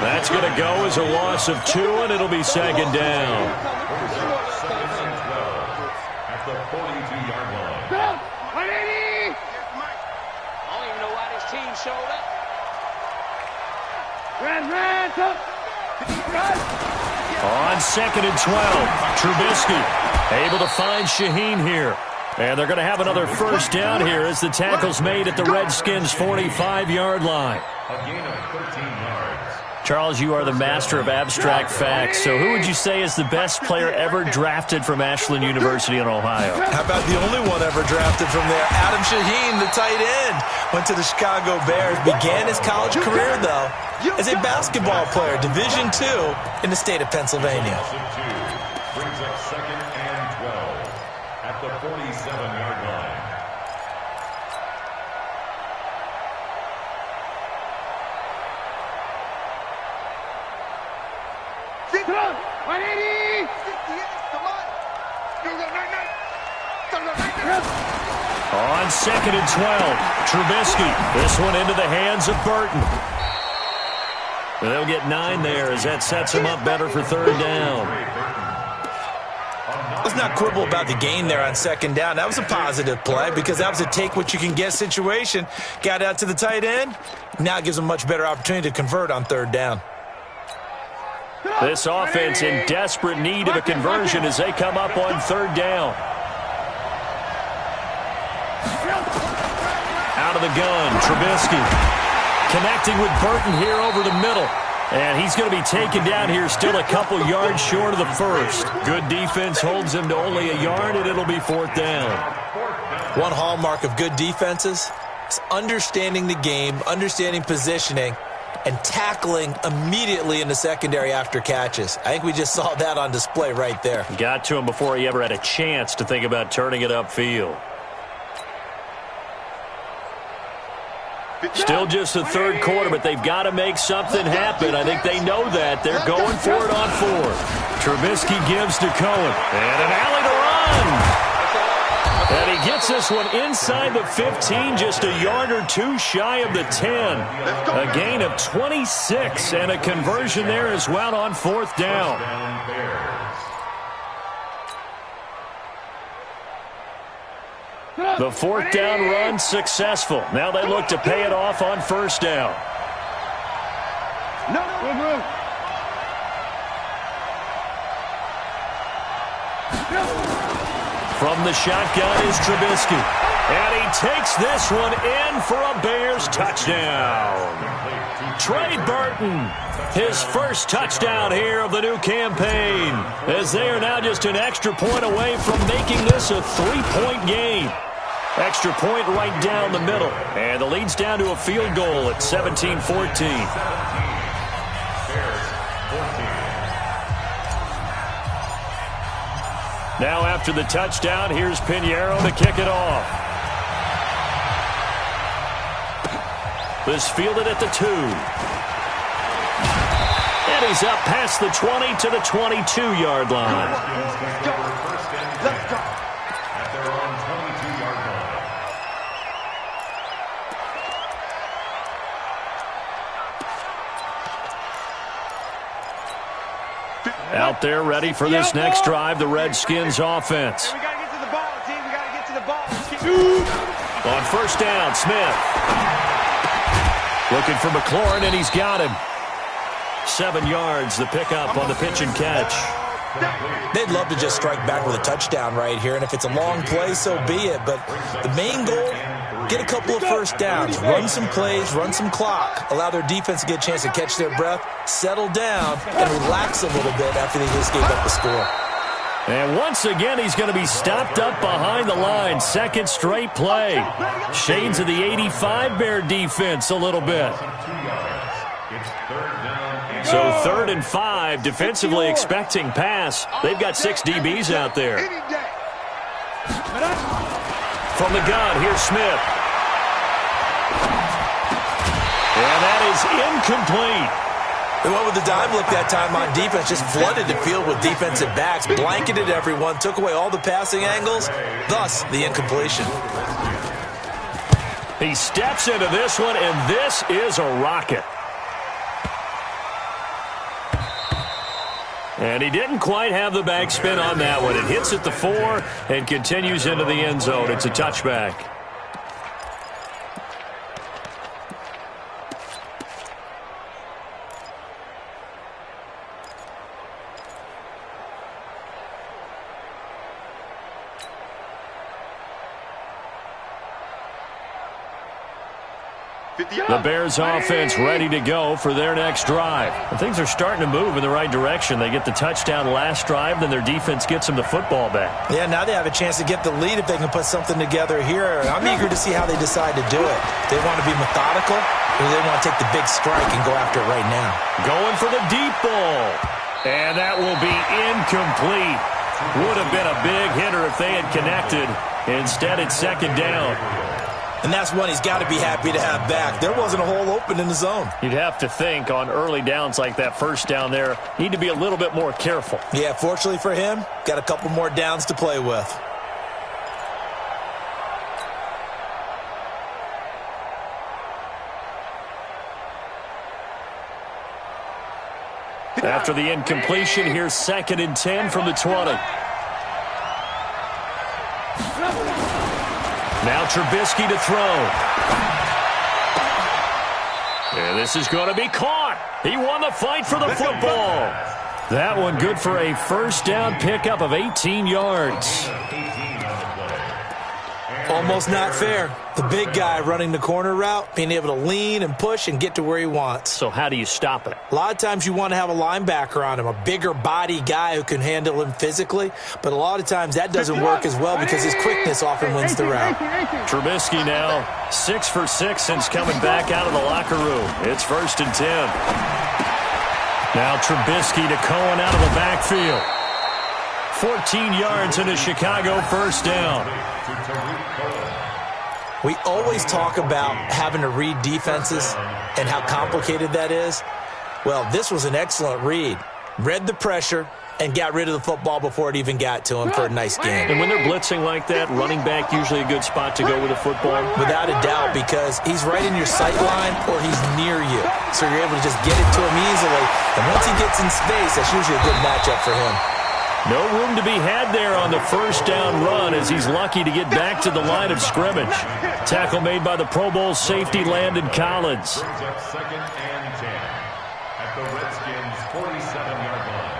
Speaker 6: That's going to go as a loss of 2, and it'll be second down.
Speaker 8: At the 42-yard line.
Speaker 3: Showed up.
Speaker 6: On 2nd and 12, Trubisky able to find Shaheen here. And they're going to have another first down here as the tackle's made at the Redskins' 45-yard line.
Speaker 8: A gain of 13 yards.
Speaker 6: Charles, you are the master of abstract facts. So who would you say is the best player ever drafted from Ashland University in Ohio?
Speaker 7: How about the only one ever drafted from there? Adam Shaheen, the tight end. Went to the Chicago Bears. Began his college career, though, as a basketball player, Division II in the state of Pennsylvania.
Speaker 8: Brings up 2nd and 12 at the 47-yard line.
Speaker 6: On 2nd and 12, Trubisky. This one into the hands of Burton. They'll get 9 there as that sets him up better for third down.
Speaker 7: Let's not quibble about the gain there on second down. That was a positive play because that was a take-what-you-can-get situation. Got out to the tight end. Now it gives them a much better opportunity to convert on third down.
Speaker 6: This offense in desperate need of a conversion as they come up on third down. Out of the gun, Trubisky. Connecting with Burton here over the middle. And he's going to be taken down here still a couple yards short of the first. Good defense holds him to only a yard, and it'll be fourth down.
Speaker 7: One hallmark of good defenses is understanding the game, understanding positioning, and tackling immediately in the secondary after catches. I think we just saw that on display right there.
Speaker 6: Got to him before he ever had a chance to think about turning it upfield. Still just the third quarter, but they've got to make something happen. I think they know that. They're going for it on fourth. Trubisky gives to Cohen. And an alley to run. And he gets this one inside the 15, just a yard or two shy of the 10. A gain of 26 and a conversion there as well on fourth down. The fourth down run successful. Now they look to pay it off on first down. From the shotgun is Trubisky. And he takes this one in for a Bears touchdown. Trey Burton, his first touchdown here of the new campaign, as they are now just an extra point away from making this a 3-point game. Extra point right down the middle. And the lead's down to a field goal at 17-14. Now after the touchdown, here's Pinheiro to kick it off. This fielded at the 2. And he's up past the 20 to the 22-yard line.
Speaker 8: Let's go. At their own 22-yard line.
Speaker 6: Out there ready for this next drive, the Redskins offense.
Speaker 3: We got to get to the ball, team. We got to get to the ball.
Speaker 6: On first down, Smith. Looking for McLaurin, and he's got him. 7 yards, the pickup on the pitch and catch.
Speaker 7: They'd love to just strike back with a touchdown right here, and if it's a long play, so be it. But the main goal, get a couple of first downs, run some plays, run some clock, allow their defense to get a chance to catch their breath, settle down, and relax a little bit after they just gave up the score.
Speaker 6: And once again, he's going to be stopped up behind the line. Second straight play. Shades of the 85 Bear defense a little bit. So 3rd and 5, defensively expecting pass. They've got 6 DBs out there. From the gun, here's Smith. And that is incomplete.
Speaker 7: They went with the dime look that time on defense, just flooded the field with defensive backs, blanketed everyone, took away all the passing angles, thus the incompletion.
Speaker 6: He steps into this one, and this is a rocket. And he didn't quite have the backspin on that one. It hits at the 4 and continues into the end zone. It's a touchback. The Bears offense ready to go for their next drive. And things are starting to move in the right direction. They get the touchdown last drive, then their defense gets them the football back.
Speaker 7: Yeah, now they have a chance to get the lead if they can put something together here. I'm eager to see how they decide to do it. They want to be methodical, or they want to take the big strike and go after it right now.
Speaker 6: Going for the deep ball. And that will be incomplete. Would have been a big hitter if they had connected. Instead, it's second down.
Speaker 7: And that's one he's got to be happy to have back. There wasn't a hole open in the zone.
Speaker 6: You'd have to think on early downs like that first down there, need to be a little bit more careful.
Speaker 7: Yeah, fortunately for him, got a couple more downs to play with.
Speaker 6: After the incompletion, here's 2nd and 10 from the 20. Now Trubisky to throw. And this is going to be caught. He won the fight for the football. That one good for a first down pickup of 18 yards.
Speaker 7: Almost not fair. The big guy running the corner route, being able to lean and push and get to where he wants.
Speaker 6: So how do you stop it?
Speaker 7: A lot of times you want to have a linebacker on him, a bigger body guy who can handle him physically. But a lot of times that doesn't work as well because his quickness often wins the route.
Speaker 6: Trubisky now 6 for 6 since coming back out of the locker room. It's 1st and 10. Now Trubisky to Cohen out of the backfield. 14 yards into Chicago, first down.
Speaker 7: We always talk about having to read defenses and how complicated that is. Well, this was an excellent read. Read the pressure and got rid of the football before it even got to him for a nice game.
Speaker 6: And when they're blitzing like that, running back usually a good spot to go with the football?
Speaker 7: Without a doubt, because he's right in your sight line or he's near you. So you're able to just get it to him easily. And once he gets in space, that's usually a good matchup for him.
Speaker 6: No room to be had there on the first down run as he's lucky to get back to the line of scrimmage. Tackle made by the Pro Bowl safety Landon Collins.
Speaker 8: Brings up 2nd and 10 at the Redskins' 47-yard line.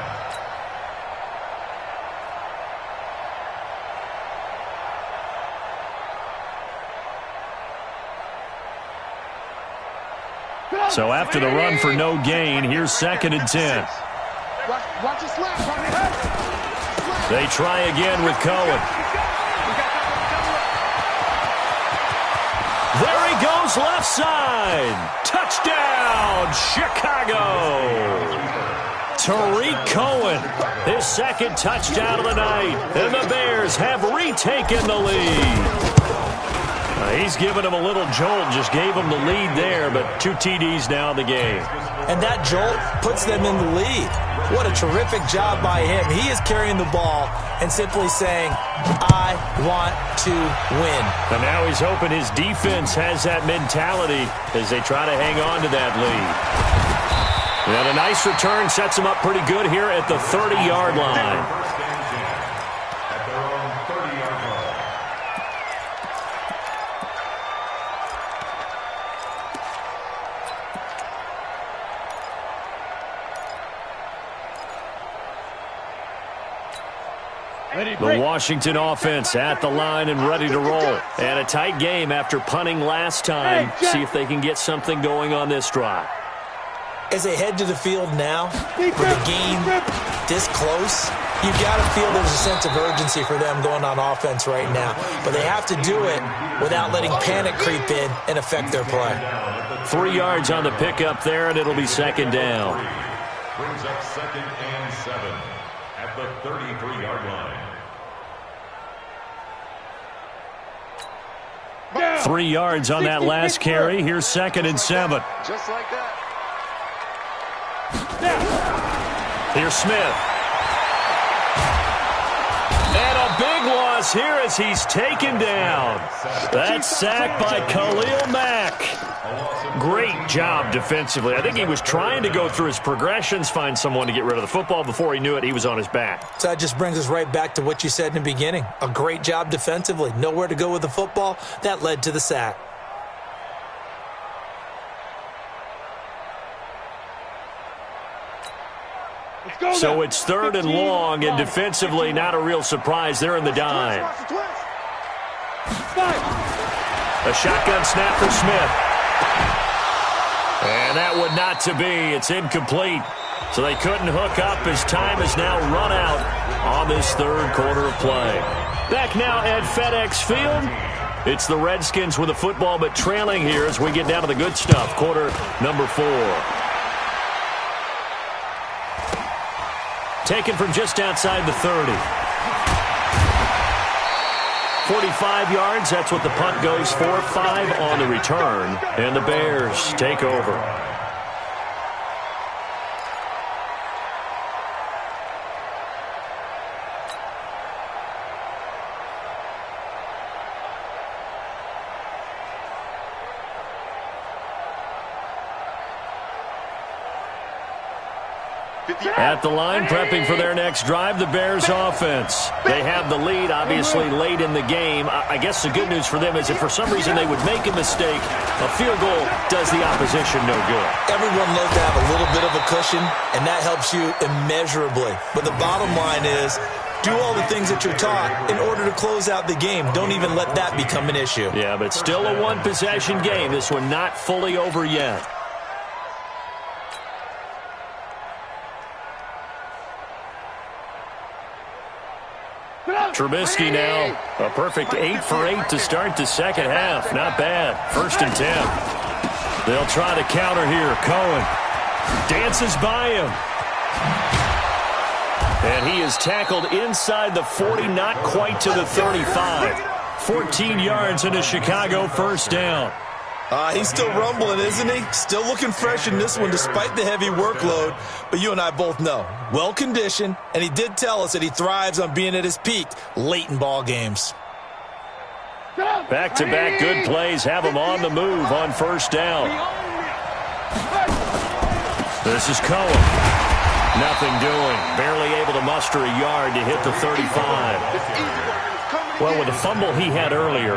Speaker 6: So after the run for no gain, here's 2nd and 10. They try again with Cohen. There he goes, left side. Touchdown, Chicago. Tariq Cohen, his 2nd touchdown of the night. And the Bears have retaken the lead. He's given him a little jolt, just gave him the lead there, but 2 TDs now in the game.
Speaker 7: And that jolt puts them in the lead. What a terrific job by him. He is carrying the ball and simply saying, I want to win.
Speaker 6: And now he's hoping his defense has that mentality as they try to hang on to that lead. And a nice return sets him up pretty good here at the 30-yard line. The Washington offense at the line and ready to roll. And a tight game after punting last time. See if they can get something going on this drive.
Speaker 7: As they head to the field now, with the game this close, you've got to feel there's a sense of urgency for them going on offense right now. But they have to do it without letting panic creep in and affect their play.
Speaker 6: 3 yards on the pickup there, and it'll be 2nd down.
Speaker 8: Brings up 2nd and 7 at the 33-yard line.
Speaker 6: 3 yards on that last carry. Here's 2nd and 7.
Speaker 10: Just like that.
Speaker 6: Here's Smith. And a big loss here as he's taken down. That's sacked by Khalil Mack. Great job defensively. I think he was trying to go through his progressions, find someone to get rid of the football. Before he knew it, he was on his back.
Speaker 7: So that just brings us right back to what you said in the beginning. A great job defensively. Nowhere to go with the football. That led to the sack.
Speaker 6: So it's 3rd and long, and defensively not a real surprise. They're in the dime. A shotgun snap for Smith. And that would not to be. It's incomplete. So they couldn't hook up as time is now run out on this 3rd quarter of play. Back now at FedEx Field. It's the Redskins with the football, but trailing here as we get down to the good stuff. Quarter number 4. Taken from just outside the 30. 45 yards, that's what the punt goes for. 5 on the return, and the Bears take over. At the line, prepping for their next drive, the Bears offense. They have the lead, obviously, late in the game. I guess the good news for them is if for some reason they would make a mistake, a field goal does the opposition no good.
Speaker 7: Everyone loves to have a little bit of a cushion, and that helps you immeasurably. But the bottom line is, do all the things that you're taught in order to close out the game. Don't even let that become an issue.
Speaker 6: Yeah, but it's still a one-possession game. This one not fully over yet. Trubisky now, a perfect 8 for 8 to start the second half. Not bad. 1st and 10. They'll try to counter here. Cohen dances by him. And he is tackled inside the 40, not quite to the 35. 14 yards into Chicago, 1st down.
Speaker 7: He's still rumbling, isn't he? Still looking fresh in this one despite the heavy workload. But you and I both know, well-conditioned, and he did tell us that he thrives on being at his peak late in ball games.
Speaker 6: Back-to-back good plays have him on the move on 1st down. This is Cohen. Nothing doing. Barely able to muster a yard to hit the 35. Well, with the fumble he had earlier,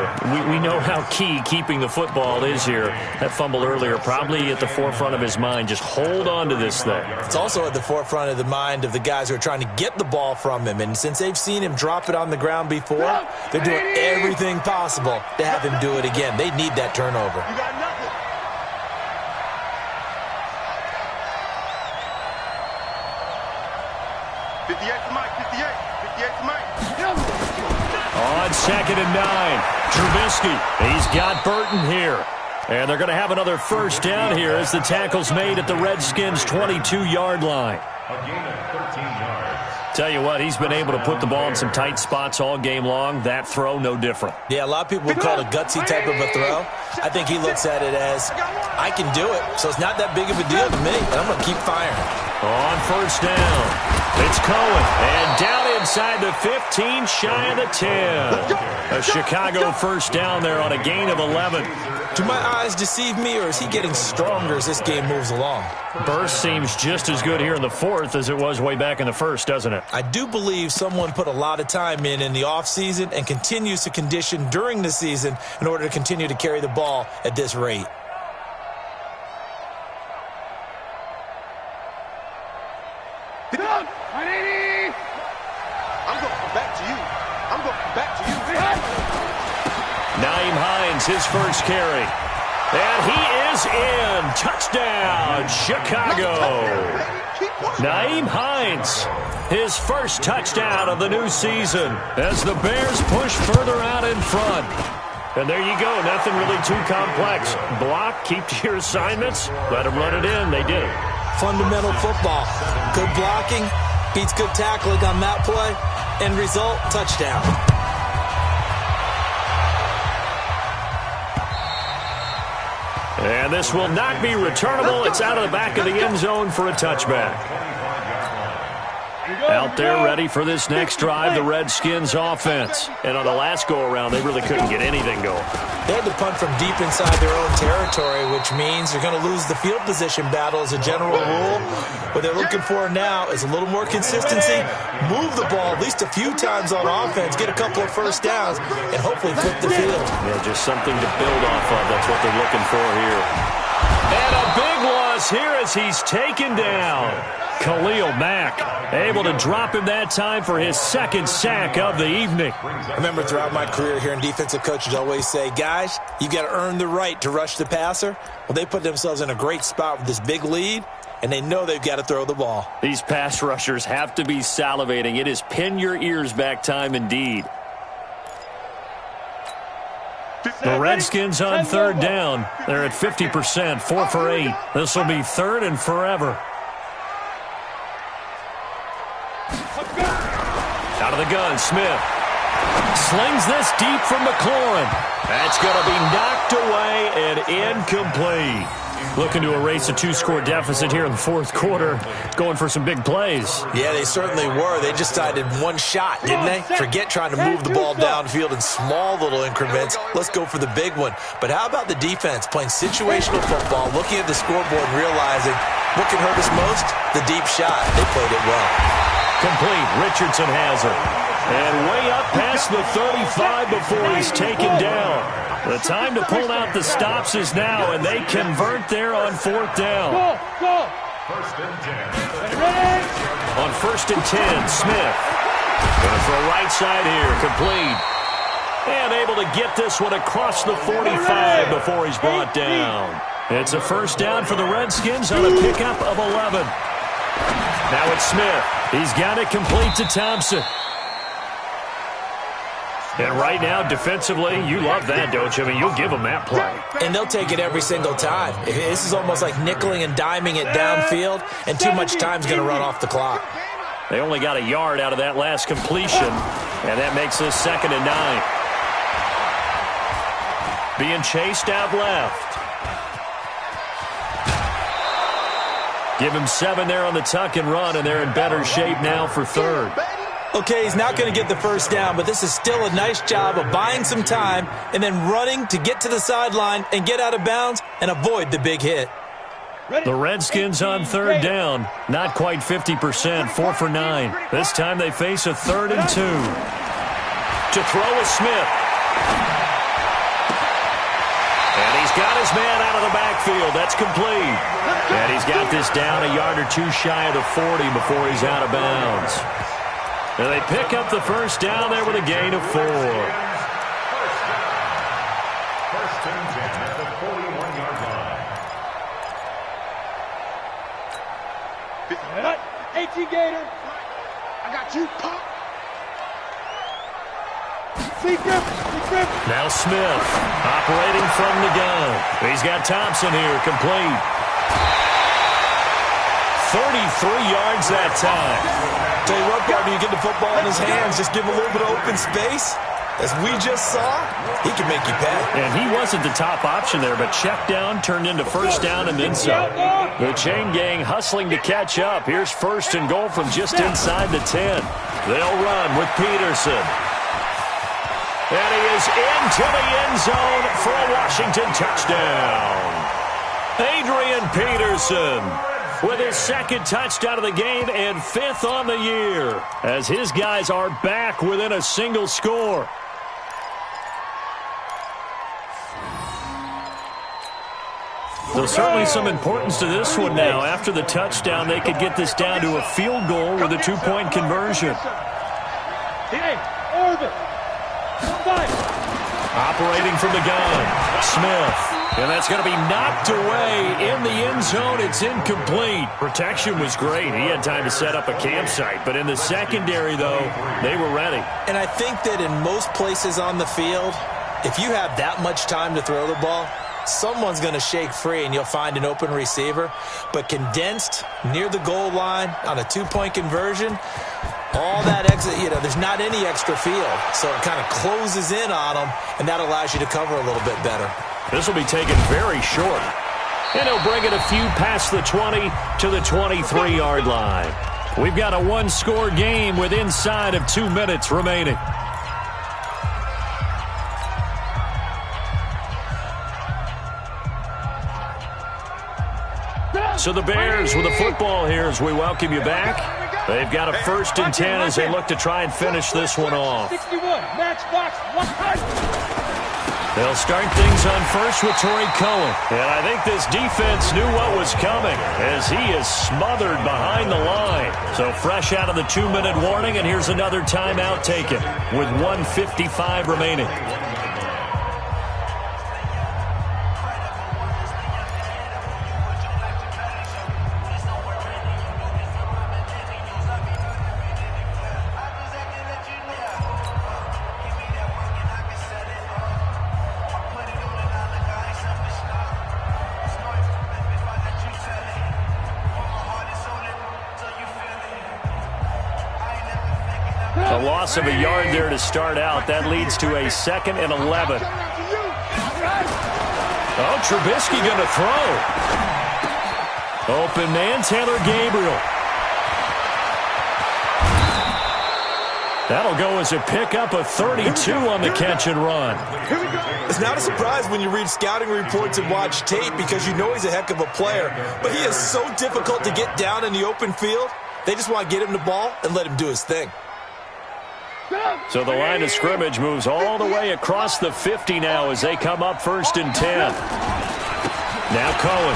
Speaker 6: we know how key keeping the football is here. That fumble earlier probably at the forefront of his mind. Just hold on to this thing.
Speaker 7: It's also at the forefront of the mind of the guys who are trying to get the ball from him. And since they've seen him drop it on the ground before, they're doing everything possible to have him do it again. They need that turnover.
Speaker 10: 58 to Mike, 58 to Mike.
Speaker 6: On 2nd and 9, Trubisky. He's got Burton here. And they're going to have another first down here as the tackle's made at the Redskins' 22-yard line.
Speaker 8: A gain of 13 yards.
Speaker 6: Tell you what, he's been able to put the ball in some tight spots all game long. That throw, no different.
Speaker 7: Yeah, a lot of people would call it a gutsy type of a throw. I think he looks at it as, I can do it, so it's not that big of a deal to me, and I'm going to keep firing.
Speaker 6: On first down, it's Cohen, and down inside the 15, shy of the 10. A Chicago first down there on a gain of 11.
Speaker 7: Do my eyes deceive me, or is he getting stronger as this game moves along?
Speaker 6: Burst seems just as good here in the fourth as it was way back in the first, doesn't it?
Speaker 7: I do believe someone put a lot of time in the offseason and continues to condition during the season in order to continue to carry the ball at this rate.
Speaker 6: Naeem Hines, his first carry. And he is in. Touchdown, Chicago. Naeem Hines, his first touchdown of the new season as the Bears push further out in front. And there you go. Nothing really too complex. Block, keep to your assignments, let them run it in. They did.
Speaker 7: Fundamental football. Good blocking beats good tackling on that play. End result, touchdown.
Speaker 6: And this will not be returnable. It's out of the back of the end zone for a touchback. Out there ready for this next drive, the Redskins offense. And on the last go-around, they really couldn't get anything going.
Speaker 7: They had to punt from deep inside their own territory, which means they're going to lose the field position battle as a general rule. What they're looking for now is a little more consistency, move the ball at least a few times on offense, get a couple of first downs, and hopefully flip the field.
Speaker 6: Yeah, just something to build off of. That's what they're looking for here. And a big loss here as he's taken down. Khalil Mack able to drop him that time for his second sack of the evening.
Speaker 7: I remember throughout my career here in defensive coaches always say, guys, you got to earn the right to rush the passer. Well, they put themselves in a great spot with this big lead, and they know they've got to throw the ball.
Speaker 6: These pass rushers have to be salivating. It is pin your ears back time indeed. The Redskins on third down. They're at 50%, 4 for 8. This will be third and forever. Out of the gun, Smith slings this deep from McLaurin. That's going to be knocked away and incomplete. Looking to erase a 2-score deficit here in the fourth quarter. Going for some big plays.
Speaker 7: Yeah, they certainly were. They just decided one shot, didn't they? Forget trying to move the ball downfield in small little increments. Let's go for the big one. But how about the defense playing situational football, looking at the scoreboard and realizing what can hurt us most? The deep shot. They played it well.
Speaker 6: Complete. Richardson has it. And way up past the 35 before he's taken down. The time to pull out the stops is now, and they convert there on fourth down.
Speaker 8: First and 10.
Speaker 6: On first and 10, Smith. Going for a right side here, complete. And able to get this one across the 45 before he's brought down. It's a first down for the Redskins on a pickup of 11. Now it's Smith. He's got it complete to Thompson. And right now, defensively, you love that, don't you? I mean, you'll give them that play.
Speaker 7: And they'll take it every single time. This is almost like nickeling and diming it downfield, and too much time's going to run off the clock.
Speaker 6: They only got a yard out of that last completion, and that makes this 2nd and 9. Being chased out left. Give him 7 there on the tuck and run, and they're in better shape now for third.
Speaker 7: Okay, he's not going to get the first down, but this is still a nice job of buying some time and then running to get to the sideline and get out of bounds and avoid the big hit.
Speaker 6: The Redskins on third down, not quite 50%, 4 for 9. This time they face a 3rd and 2. To throw is Smith. And he's got his man out of the backfield. That's complete. And he's got this down a yard or two shy of the 40 before he's out of bounds. And they pick up the first down there with a gain of 4.
Speaker 8: First and 10 at the 41-yard line.
Speaker 10: I got you, punk.
Speaker 6: Now Smith operating from the gun. He's got Thompson here, complete. 33 yards that time.
Speaker 7: Tell you what, partner, you get the football in his hands, just give him a little bit of open space. As we just saw, he can make you pay.
Speaker 6: And he wasn't the top option there, but check down turned into first down and then some. The chain gang hustling to catch up. Here's first and goal from just inside the 10. They'll run with Peterson. And he is into the end zone for a Washington touchdown. Adrian Peterson with his second touchdown of the game and 5th on the year as his guys are back within a single score. So certainly some importance to this one now. After the touchdown, they could get this down to a field goal with a 2-point conversion. Operating from the gun, Smith. And that's going to be knocked away in the end zone. It's incomplete. Protection was great. He had time to set up a campsite. But in the secondary, though, they were ready.
Speaker 7: And I think that in most places on the field, if you have that much time to throw the ball, someone's going to shake free and you'll find an open receiver. But condensed near the goal line on a 2-point conversion, all that exit, there's not any extra field. So it kind of closes in on them, and that allows you to cover a little bit better.
Speaker 6: This will be taken very short. And he'll bring it a few past the 20 to the 23-yard line. We've got a one-score game with inside of 2 minutes remaining. So the Bears with the football here as we welcome you back. They've got a 1st and 10 as they look to try and finish this one off.
Speaker 3: 61, match box, 100.
Speaker 6: They'll start things on first with Torrey Cohen. And I think this defense knew what was coming as he is smothered behind the line. So fresh out of the 2-minute warning, and here's another timeout taken with 1:55 remaining. A loss of a yard there to start out. That leads to a 2nd and 11. Oh, Trubisky going to throw. Open man, Taylor Gabriel. That'll go as a pickup of 32 on the catch and run.
Speaker 7: It's not a surprise when you read scouting reports and watch tape because you know he's a heck of a player. But he is so difficult to get down in the open field. They just want to get him the ball and let him do his thing.
Speaker 6: So the line of scrimmage moves all the way across the 50 now as they come up 1st and 10. Now Cohen.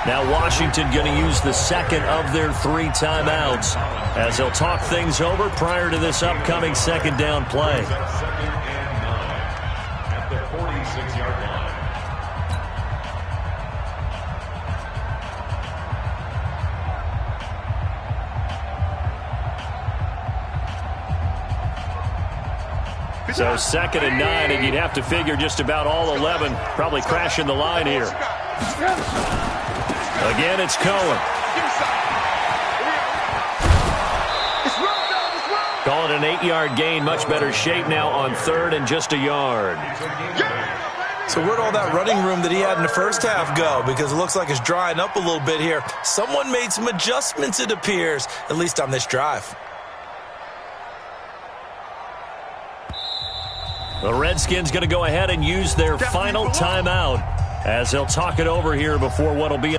Speaker 6: Now Washington going to use the 2nd of their 3 timeouts as they'll talk things over prior to this upcoming 2nd down play.
Speaker 8: At the 46-yard line.
Speaker 6: So 2nd and 9, and you'd have to figure just about all 11 probably crashing the line here. Again, it's Cohen. Call it an 8-yard gain. Much better shape now on 3rd and just a yard.
Speaker 7: So where'd all that running room that he had in the first half go? Because it looks like it's drying up a little bit here. Someone made some adjustments, it appears, at least on this drive.
Speaker 6: The Redskins going to go ahead and use their final timeout as they'll talk it over here before what will be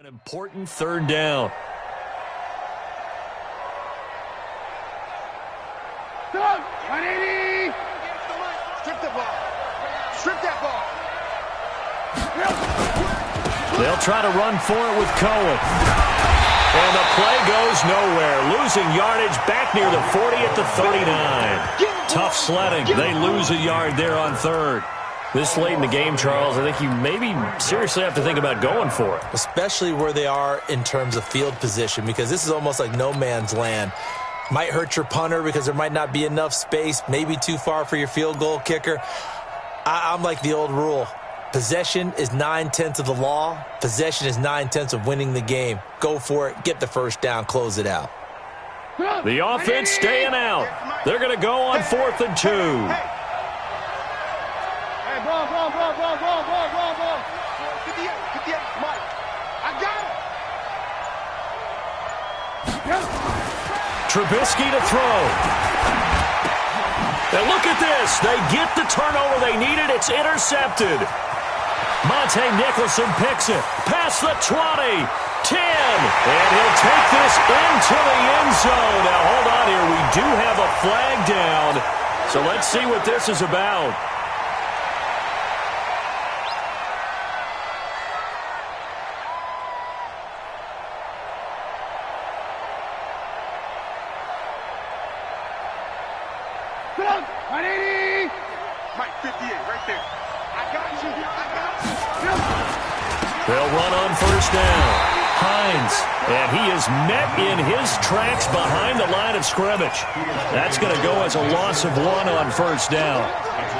Speaker 6: Important third down.
Speaker 10: Go! 180! Strip the ball. Strip that ball.
Speaker 6: They'll try to run for it with Cohen. And the play goes nowhere. Losing yardage back near the 40 at the 39. Tough sledding. They lose a yard there on third. This late in the game, Charles, I think you maybe seriously have to think about going for it.
Speaker 7: Especially where they are in terms of field position, because this is almost like no man's land. Might hurt your punter because there might not be enough space, maybe too far for your field goal kicker. I'm like the old rule. Possession is 9/10 of the law. Possession is 9/10 of winning the game. Go for it. Get the first down. Close it out.
Speaker 6: The offense staying out. They're going to go on 4th and 2.
Speaker 10: Hey, ball. 58, Mike. I got it.
Speaker 6: Trubisky to throw. And look at this. They get the turnover they needed. It's intercepted. Monte Nicholson picks it. Past the 20. 10. And he'll take this into the end zone. Now, hold on here. We do have a flag down. So let's see what this is about.
Speaker 10: Mike, 58, right there. I got you.
Speaker 6: They'll run on first down. Hines, and he is met in his tracks behind the line of scrimmage. That's going to go as a loss of 1 on first down.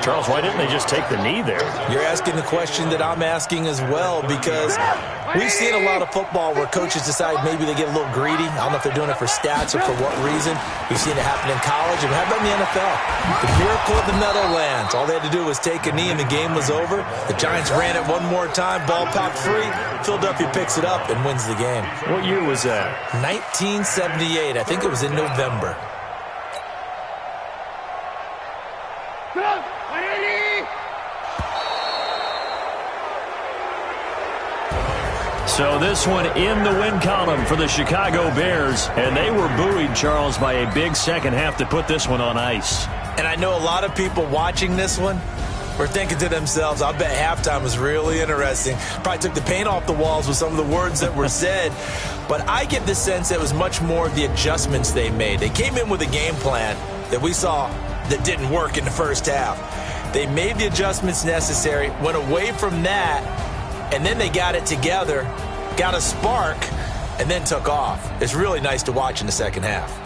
Speaker 6: Charles, why didn't they just take the knee there?
Speaker 7: You're asking the question that I'm asking as well, because we've seen a lot of football where coaches decide maybe they get a little greedy. I don't know if they're doing it for stats or for what reason. We've seen it happen in college, and how about in the NFL? The miracle of the Meadowlands. All they had to do was take a knee, and the game was over. The Giants ran it one more time. Ball popped free. Philadelphia picks it up and wins the game.
Speaker 6: What year was that?
Speaker 7: 1978. I think it was in November.
Speaker 6: So this one in the win column for the Chicago Bears, and they were buoyed, Charles, by a big second half to put this one on ice.
Speaker 7: And I know a lot of people watching this one were thinking to themselves, I bet halftime was really interesting. Probably took the paint off the walls with some of the words that were said. But I get the sense that it was much more of the adjustments they made. They came in with a game plan that we saw that didn't work in the first half. They made the adjustments necessary, went away from that, and then they got it together, got a spark, and then took off. It's really nice to watch in the second half.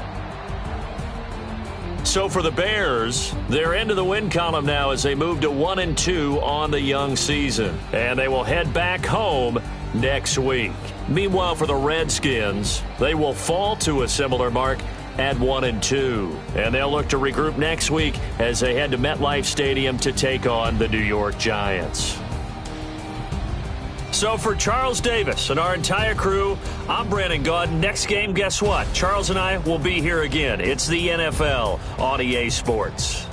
Speaker 6: So for the Bears, they're into the win column now as they move to 1-2 on the young season. And they will head back home next week. Meanwhile, for the Redskins, they will fall to a similar mark at 1-2. And they'll look to regroup next week as they head to MetLife Stadium to take on the New York Giants. So for Charles Davis and our entire crew, I'm Brandon Gaudin. Next game, guess what? Charles and I will be here again. It's the NFL on EA Sports.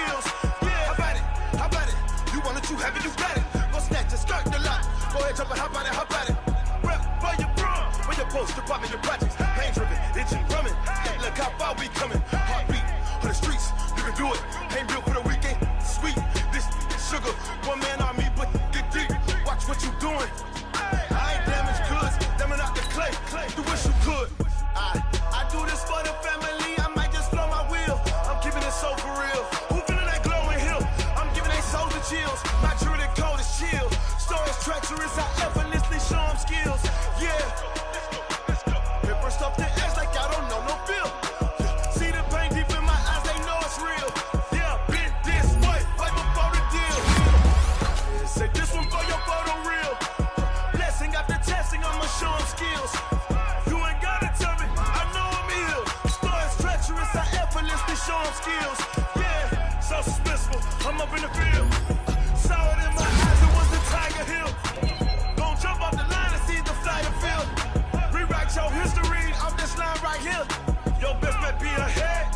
Speaker 11: skills. Yeah, how about it? How about it? You want it, you have it, you got it. Go snatch it, skirt the lot. Go ahead, jump it, how about it? How about it? Rep for your bra, for your post, department, your projects. Pain driven, itching, drumming. Look how far we coming. Heartbeat on the streets, you can do it. Ain't built for the weekend. Sweet, this sugar, one man army, but get deep. Watch what you doing. I ain't damaged goods, damn it out the clay. You wish you could. I do this for the family. I might just blow my wheel. I'm keeping it so for real. Who feeling that glowing hill? I'm giving they souls the chills. My jewelry code is chill. Stories treacherous, I effortlessly show them skills. Yeah. It burst off the edge like I don't know no feel. See the pain deep in my eyes, they know it's real. Yeah, been this way, right before the deal. Say this one for your photo real. Blessing after testing, I'ma show them skills. You ain't gotta tell me, I know I'm ill. Stories treacherous, I effortlessly show them skills. Yeah, so suspenseful, I'm up in the field. Saw it in my eyes, it was the Tiger Hill. Gon' jump off the line and see the flight of field. Rewrite your history off this line right here. Your best bet be ahead.